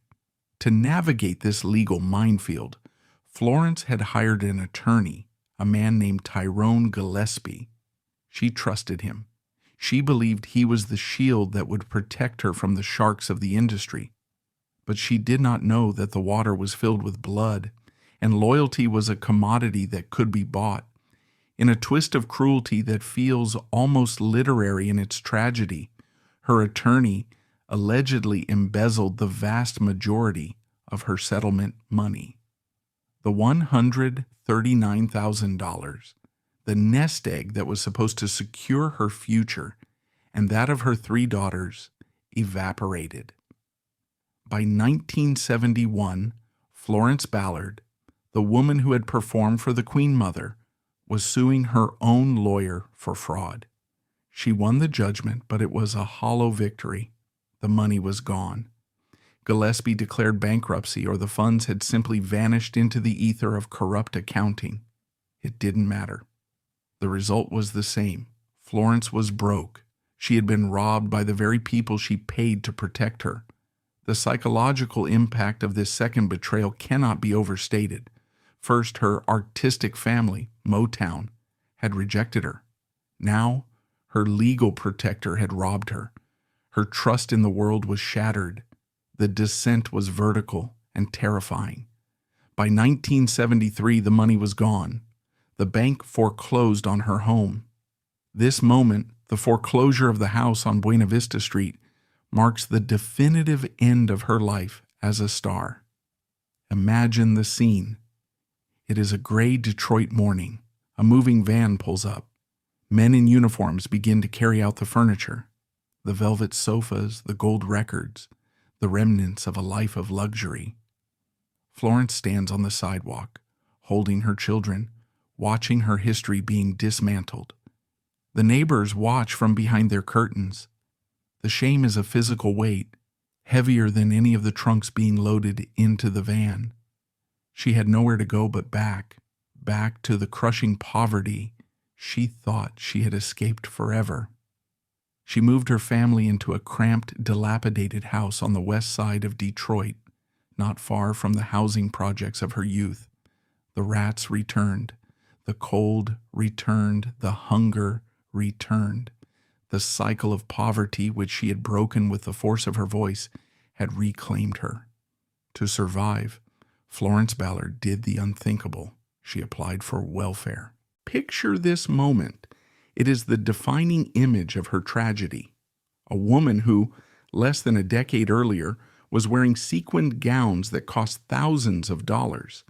To navigate this legal minefield, Florence had hired an attorney, a man named Tyrone Gillespie. She trusted him. She believed he was the shield that would protect her from the sharks of the industry. But she did not know that the water was filled with blood, and loyalty was a commodity that could be bought. In a twist of cruelty that feels almost literary in its tragedy, her attorney allegedly embezzled the vast majority of her settlement money. The $139,000, the nest egg that was supposed to secure her future and that of her 3 daughters, evaporated. By 1971, Florence Ballard, the woman who had performed for the Queen Mother, was suing her own lawyer for fraud. She won the judgment, but it was a hollow victory. The money was gone. Gillespie declared bankruptcy, or the funds had simply vanished into the ether of corrupt accounting. It didn't matter. The result was the same. Florence was broke. She had been robbed by the very people she paid to protect her. The psychological impact of this second betrayal cannot be overstated. First, her artistic family, Motown, had rejected her. Now, her legal protector had robbed her. Her trust in the world was shattered. The descent was vertical and terrifying. By 1973, the money was gone. The bank foreclosed on her home. This moment, the foreclosure of the house on Buena Vista Street, marks the definitive end of her life as a star. Imagine the scene. It is a gray Detroit morning. A moving van pulls up. Men in uniforms begin to carry out the furniture. The velvet sofas, the gold records, the remnants of a life of luxury. Florence stands on the sidewalk, holding her children, watching her history being dismantled. The neighbors watch from behind their curtains. The shame is a physical weight, heavier than any of the trunks being loaded into the van. She had nowhere to go but back to the crushing poverty she thought she had escaped forever. She moved her family into a cramped, dilapidated house on the west side of Detroit, not far from the housing projects of her youth. The rats returned. The cold returned. The hunger returned. The cycle of poverty, which she had broken with the force of her voice, had reclaimed her. To survive, Florence Ballard did the unthinkable. She applied for welfare. Picture this moment. It is the defining image of her tragedy. A woman who, less than a decade earlier, was wearing sequined gowns that cost thousands of dollars,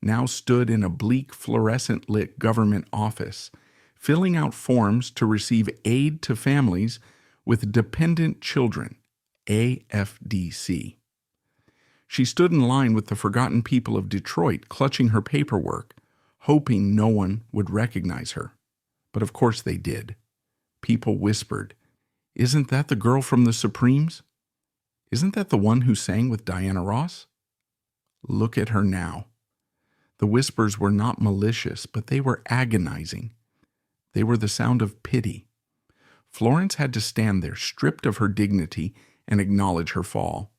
now stood in a bleak, fluorescent-lit government office, filling out forms to receive aid to families with dependent children, AFDC. She stood in line with the forgotten people of Detroit, clutching her paperwork, hoping no one would recognize her. But of course they did. People whispered, "Isn't that the girl from the Supremes? Isn't that the one who sang with Diana Ross?" Look at her now. The whispers were not malicious, but they were agonizing. They were the sound of pity. Florence had to stand there, stripped of her dignity, and acknowledge her fall.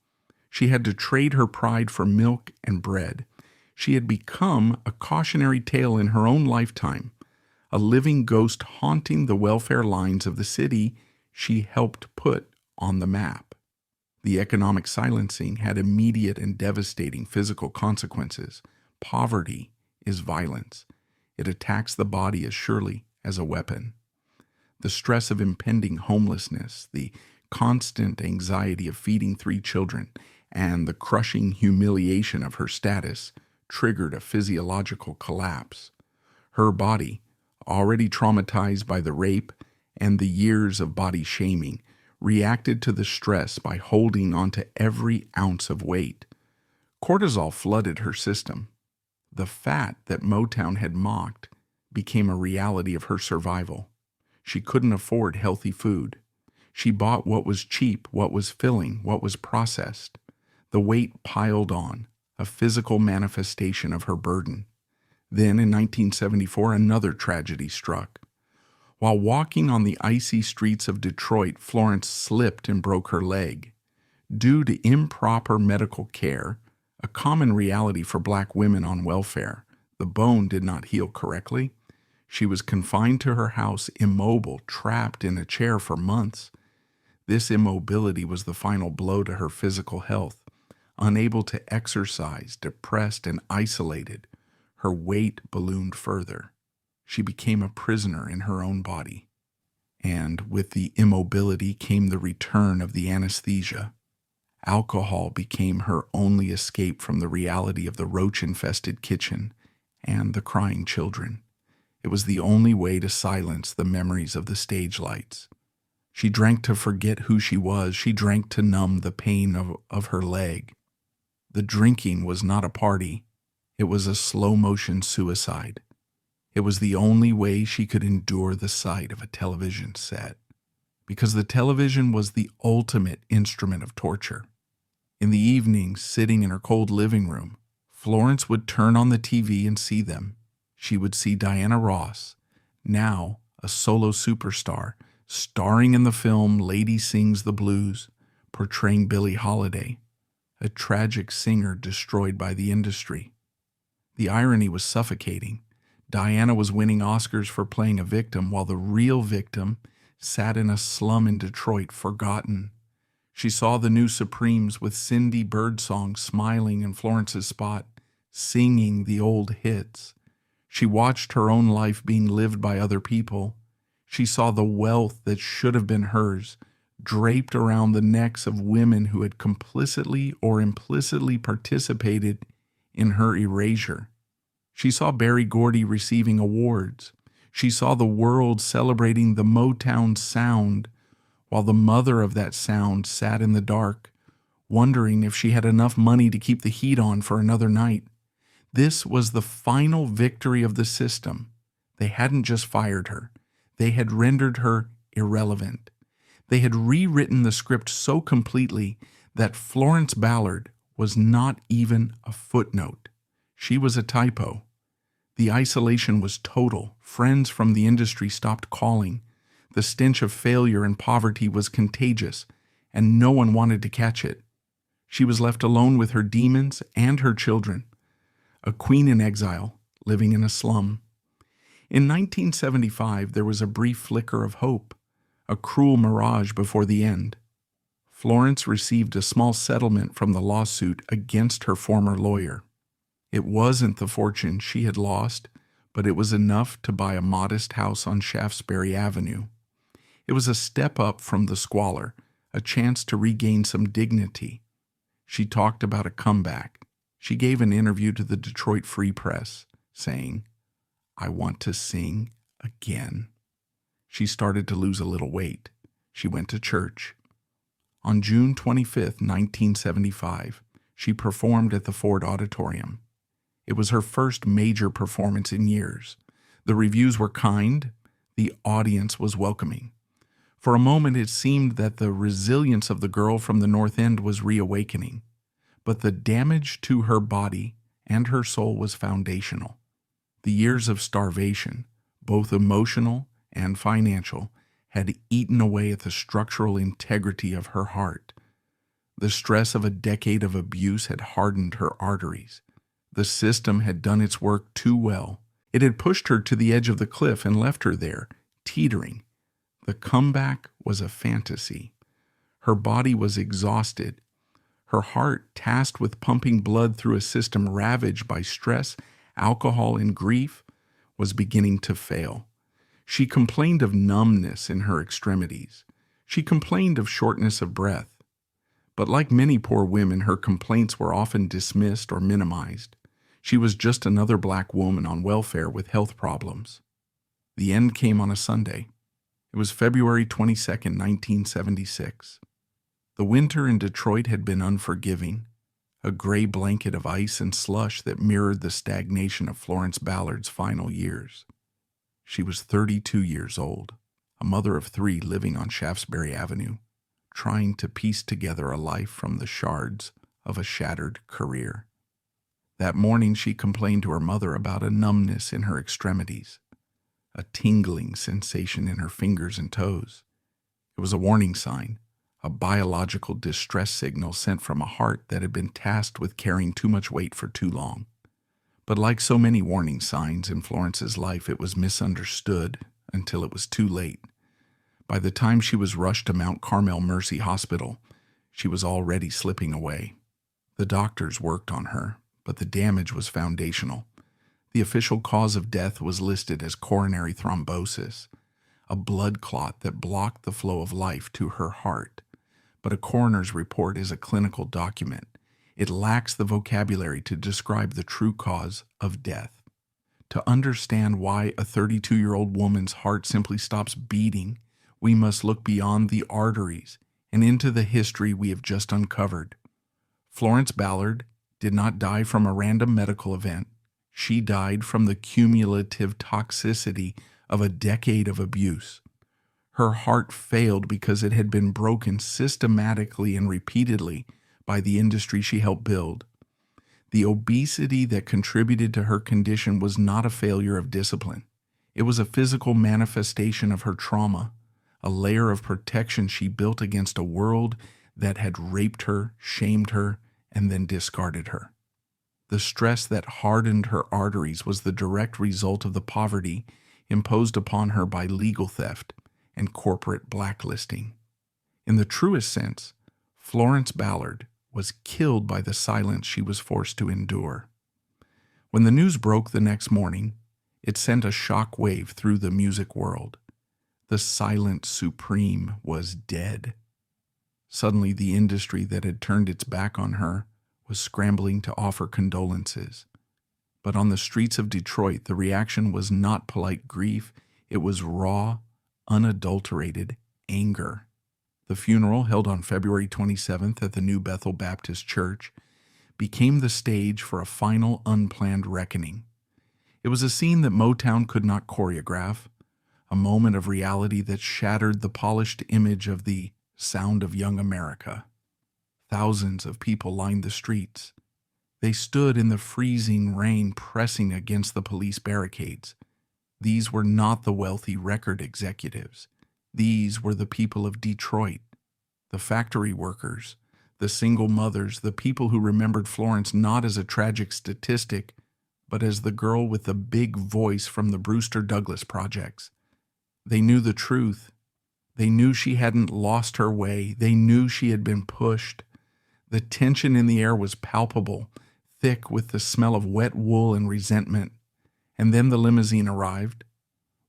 She had to trade her pride for milk and bread. She had become a cautionary tale in her own lifetime, a living ghost haunting the welfare lines of the city she helped put on the map. The economic silencing had immediate and devastating physical consequences. Poverty is violence. It attacks the body as surely as a weapon. The stress of impending homelessness, the constant anxiety of feeding 3 children, and the crushing humiliation of her status triggered a physiological collapse. Her body, already traumatized by the rape and the years of body shaming, reacted to the stress by holding onto every ounce of weight. Cortisol flooded her system. The fat that Motown had mocked became a reality of her survival. She couldn't afford healthy food. She bought what was cheap, what was filling, what was processed. The weight piled on, a physical manifestation of her burden. Then, in 1974, another tragedy struck. While walking on the icy streets of Detroit, Florence slipped and broke her leg. Due to improper medical care, a common reality for Black women on welfare, the bone did not heal correctly. She was confined to her house, immobile, trapped in a chair for months. This immobility was the final blow to her physical health. Unable to exercise, depressed and isolated, her weight ballooned further. She became a prisoner in her own body. And with the immobility came the return of the anesthesia. Alcohol became her only escape from the reality of the roach-infested kitchen and the crying children. It was the only way to silence the memories of the stage lights. She drank to forget who she was. She drank to numb the pain of her leg. The drinking was not a party. It was a slow-motion suicide. It was the only way she could endure the sight of a television set, because the television was the ultimate instrument of torture. In the evenings, sitting in her cold living room, Florence would turn on the TV and see them. She would see Diana Ross, now a solo superstar, starring in the film Lady Sings the Blues, portraying Billie Holiday, a tragic singer destroyed by the industry. The irony was suffocating. Diana was winning Oscars for playing a victim, while the real victim sat in a slum in Detroit, forgotten. She saw the new Supremes with Cindy Birdsong smiling in Florence's spot, singing the old hits. She watched her own life being lived by other people. She saw the wealth that should have been hers, draped around the necks of women who had complicitly or implicitly participated in her erasure. She saw Berry Gordy receiving awards. She saw the world celebrating the Motown sound, while the mother of that sound sat in the dark, wondering if she had enough money to keep the heat on for another night. This was the final victory of the system. They hadn't just fired her. They had rendered her irrelevant. They had rewritten the script so completely that Florence Ballard was not even a footnote. She was a typo. The isolation was total. Friends from the industry stopped calling. The stench of failure and poverty was contagious, and no one wanted to catch it. She was left alone with her demons and her children, a queen in exile, living in a slum. In 1975, there was a brief flicker of hope. a cruel mirage before the end. Florence received a small settlement from the lawsuit against her former lawyer. It wasn't the fortune she had lost, but it was enough to buy a modest house on Shaftesbury Avenue. It was a step up from the squalor, a chance to regain some dignity. She talked about a comeback. She gave an interview to the Detroit Free Press, saying, "I want to sing again." She started to lose a little weight. She went to church. On June 25, 1975, she performed at the Ford Auditorium. It was her first major performance in years. The reviews were kind. The audience was welcoming. For a moment, it seemed that the resilience of the girl from the North End was reawakening. But the damage to her body and her soul was foundational. The years of starvation, both emotional and financial, had eaten away at the structural integrity of her heart. The stress of a decade of abuse had hardened her arteries. The system had done its work too well. It had pushed her to the edge of the cliff and left her there, teetering. The comeback was a fantasy. Her body was exhausted. Her heart, tasked with pumping blood through a system ravaged by stress, alcohol, and grief, was beginning to fail. She complained of numbness in her extremities. She complained of shortness of breath. But like many poor women, her complaints were often dismissed or minimized. She was just another black woman on welfare with health problems. The end came on a Sunday. It was February 22, 1976. The winter in Detroit had been unforgiving, a gray blanket of ice and slush that mirrored the stagnation of Florence Ballard's final years. She was 32 years old, a mother of 3 living on Shaftesbury Avenue, trying to piece together a life from the shards of a shattered career. That morning she complained to her mother about a numbness in her extremities, a tingling sensation in her fingers and toes. It was a warning sign, a biological distress signal sent from a heart that had been tasked with carrying too much weight for too long. But like so many warning signs in Florence's life, it was misunderstood until it was too late. By the time she was rushed to Mount Carmel Mercy Hospital, she was already slipping away. The doctors worked on her, but the damage was foundational. The official cause of death was listed as coronary thrombosis, a blood clot that blocked the flow of life to her heart. But a coroner's report is a clinical document. It lacks the vocabulary to describe the true cause of death. To understand why a 32-year-old woman's heart simply stops beating, we must look beyond the arteries and into the history we have just uncovered. Florence Ballard did not die from a random medical event. She died from the cumulative toxicity of a decade of abuse. Her heart failed because it had been broken systematically and repeatedly by the industry she helped build. The obesity that contributed to her condition was not a failure of discipline. It was a physical manifestation of her trauma, a layer of protection she built against a world that had raped her, shamed her, and then discarded her. The stress that hardened her arteries was the direct result of the poverty imposed upon her by legal theft and corporate blacklisting. In the truest sense, Florence Ballard was killed by the silence she was forced to endure. When the news broke the next morning, it sent a shock wave through the music world. The silent supreme was dead. Suddenly, the industry that had turned its back on her was scrambling to offer condolences. But on the streets of Detroit, the reaction was not polite grief. It was raw, unadulterated anger. The funeral, held on February 27th at the New Bethel Baptist Church, became the stage for a final unplanned reckoning. It was a scene that Motown could not choreograph, a moment of reality that shattered the polished image of the sound of young America. Thousands of people lined the streets. They stood in the freezing rain, pressing against the police barricades. These were not the wealthy record executives. These were the people of Detroit, the factory workers, the single mothers, the people who remembered Florence not as a tragic statistic, but as the girl with the big voice from the Brewster Douglas projects. They knew the truth. They knew she hadn't lost her way. They knew she had been pushed. The tension in the air was palpable, thick with the smell of wet wool and resentment. And then the limousine arrived.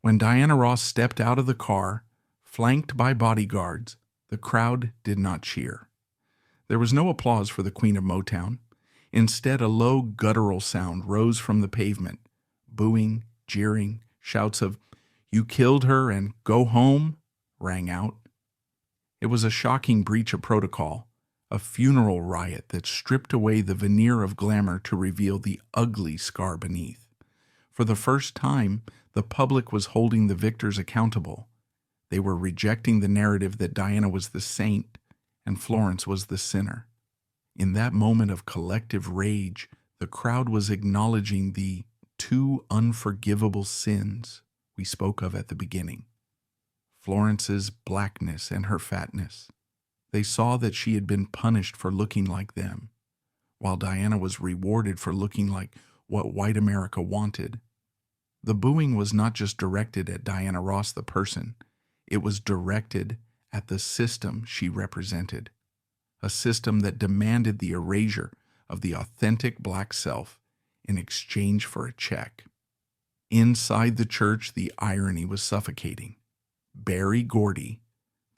When Diana Ross stepped out of the car, flanked by bodyguards, the crowd did not cheer. There was no applause for the Queen of Motown. Instead, a low guttural sound rose from the pavement. Booing, jeering, shouts of, "You killed her and go home," rang out. It was a shocking breach of protocol, a funeral riot that stripped away the veneer of glamour to reveal the ugly scar beneath. For the first time, the public was holding the victors accountable. They were rejecting the narrative that Diana was the saint and Florence was the sinner. In that moment of collective rage, the crowd was acknowledging the two unforgivable sins we spoke of at the beginning. Florence's blackness and her fatness. They saw that she had been punished for looking like them, while Diana was rewarded for looking like what white America wanted. The booing was not just directed at Diana Ross the person, it was directed at the system she represented, a system that demanded the erasure of the authentic black self in exchange for a check. Inside the church, the irony was suffocating. Barry Gordy,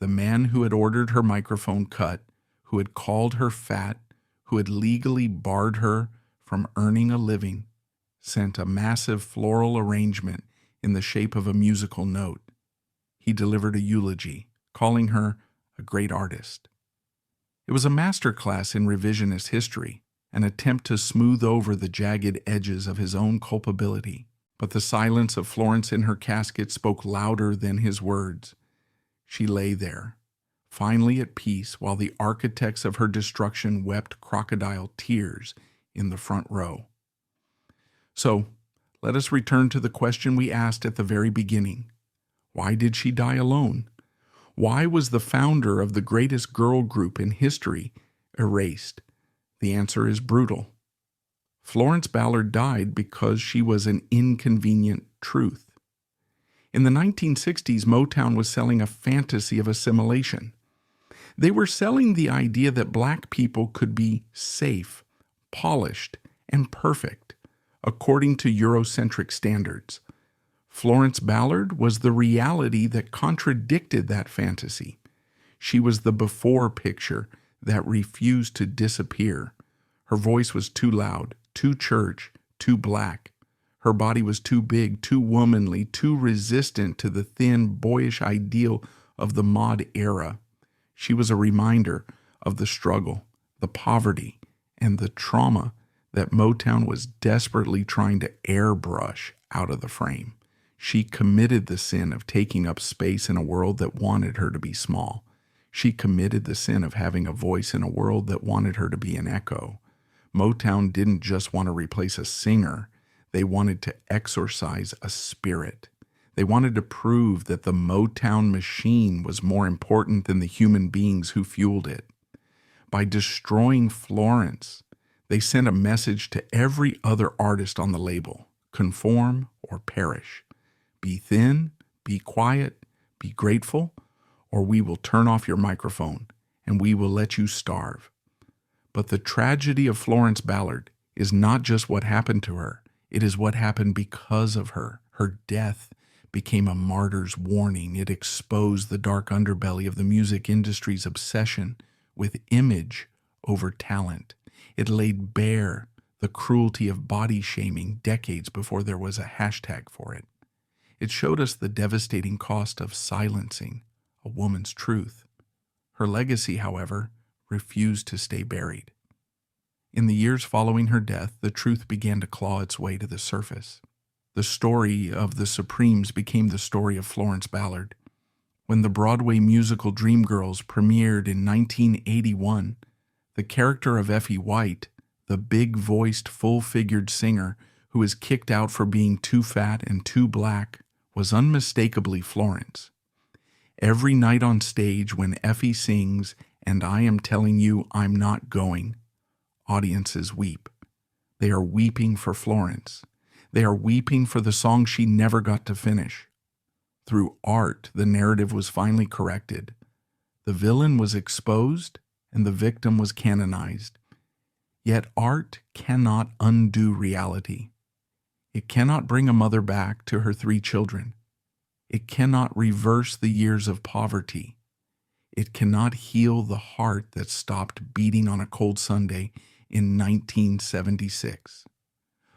the man who had ordered her microphone cut, who had called her fat, who had legally barred her from earning a living, sent a massive floral arrangement in the shape of a musical note. He delivered a eulogy, calling her a great artist. It was a masterclass in revisionist history, an attempt to smooth over the jagged edges of his own culpability. But the silence of Florence in her casket spoke louder than his words. She lay there, finally at peace, while the architects of her destruction wept crocodile tears in the front row. So, let us return to the question we asked at the very beginning. Why did she die alone? Why was the founder of the greatest girl group in history erased? The answer is brutal. Florence Ballard died because she was an inconvenient truth. In the 1960s, Motown was selling a fantasy of assimilation. They were selling the idea that black people could be safe, polished, and perfect, according to Eurocentric standards. Florence Ballard was the reality that contradicted that fantasy. She was the before picture that refused to disappear. Her voice was too loud, too church, too black. Her body was too big, too womanly, too resistant to the thin, boyish ideal of the mod era. She was a reminder of the struggle, the poverty, and the trauma that Motown was desperately trying to airbrush out of the frame. She committed the sin of taking up space in a world that wanted her to be small. She committed the sin of having a voice in a world that wanted her to be an echo. Motown didn't just want to replace a singer. They wanted to exorcise a spirit. They wanted to prove that the Motown machine was more important than the human beings who fueled it. By destroying Florence, they sent a message to every other artist on the label: conform or perish. Be thin, be quiet, be grateful, or we will turn off your microphone and we will let you starve. But the tragedy of Florence Ballard is not just what happened to her. It is what happened because of her. Her death became a martyr's warning. It exposed the dark underbelly of the music industry's obsession with image over talent. It laid bare the cruelty of body shaming decades before there was a hashtag for it. It showed us the devastating cost of silencing a woman's truth. Her legacy, however, refused to stay buried. In the years following her death, the truth began to claw its way to the surface. The story of the Supremes became the story of Florence Ballard. When the Broadway musical Dreamgirls premiered in 1981, the character of Effie White, the big-voiced, full-figured singer who is kicked out for being too fat and too black, was unmistakably Florence. Every night on stage when Effie sings, "And I am telling you I'm not going," audiences weep. They are weeping for Florence. They are weeping for the song she never got to finish. Through art, the narrative was finally corrected. The villain was exposed and the victim was canonized. Yet art cannot undo reality. It cannot bring a mother back to her 3 children. It cannot reverse the years of poverty. It cannot heal the heart that stopped beating on a cold Sunday in 1976.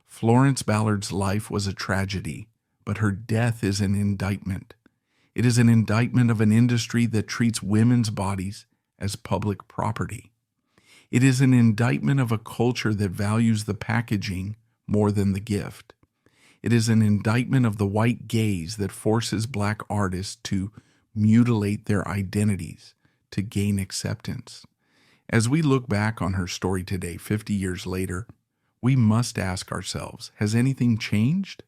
Florence Ballard's life was a tragedy, but her death is an indictment. It is an indictment of an industry that treats women's bodies as public property. It is an indictment of a culture that values the packaging more than the gift. It is an indictment of the white gaze that forces Black artists to mutilate their identities to gain acceptance. As we look back on her story today, 50 years later, we must ask ourselves, has anything changed?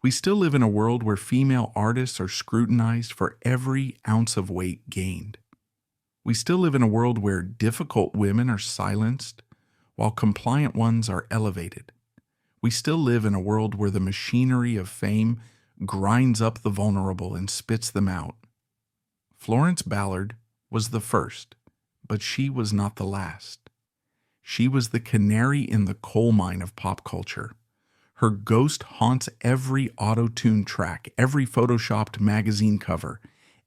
We still live in a world where female artists are scrutinized for every ounce of weight gained. We still live in a world where difficult women are silenced while compliant ones are elevated. We still live in a world where the machinery of fame grinds up the vulnerable and spits them out. Florence Ballard was the first, but she was not the last. She was the canary in the coal mine of pop culture. Her ghost haunts every auto-tuned track, every photoshopped magazine cover,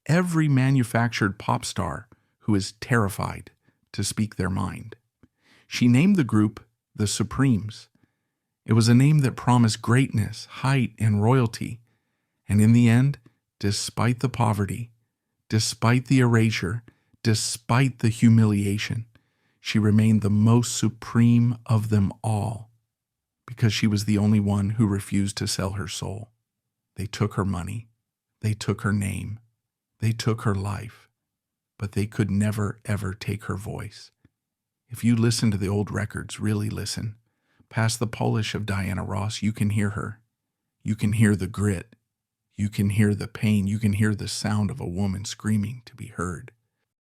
every manufactured pop star who is terrified to speak their mind. She named the group the Supremes. It was a name that promised greatness, height, and royalty. And in the end, despite the poverty, despite the erasure, despite the humiliation, she remained the most supreme of them all because she was the only one who refused to sell her soul. They took her money. They took her name. They took her life. But they could never, ever take her voice. If you listen to the old records, really listen, past the polish of Diana Ross, you can hear her. You can hear the grit. You can hear the pain. You can hear the sound of a woman screaming to be heard.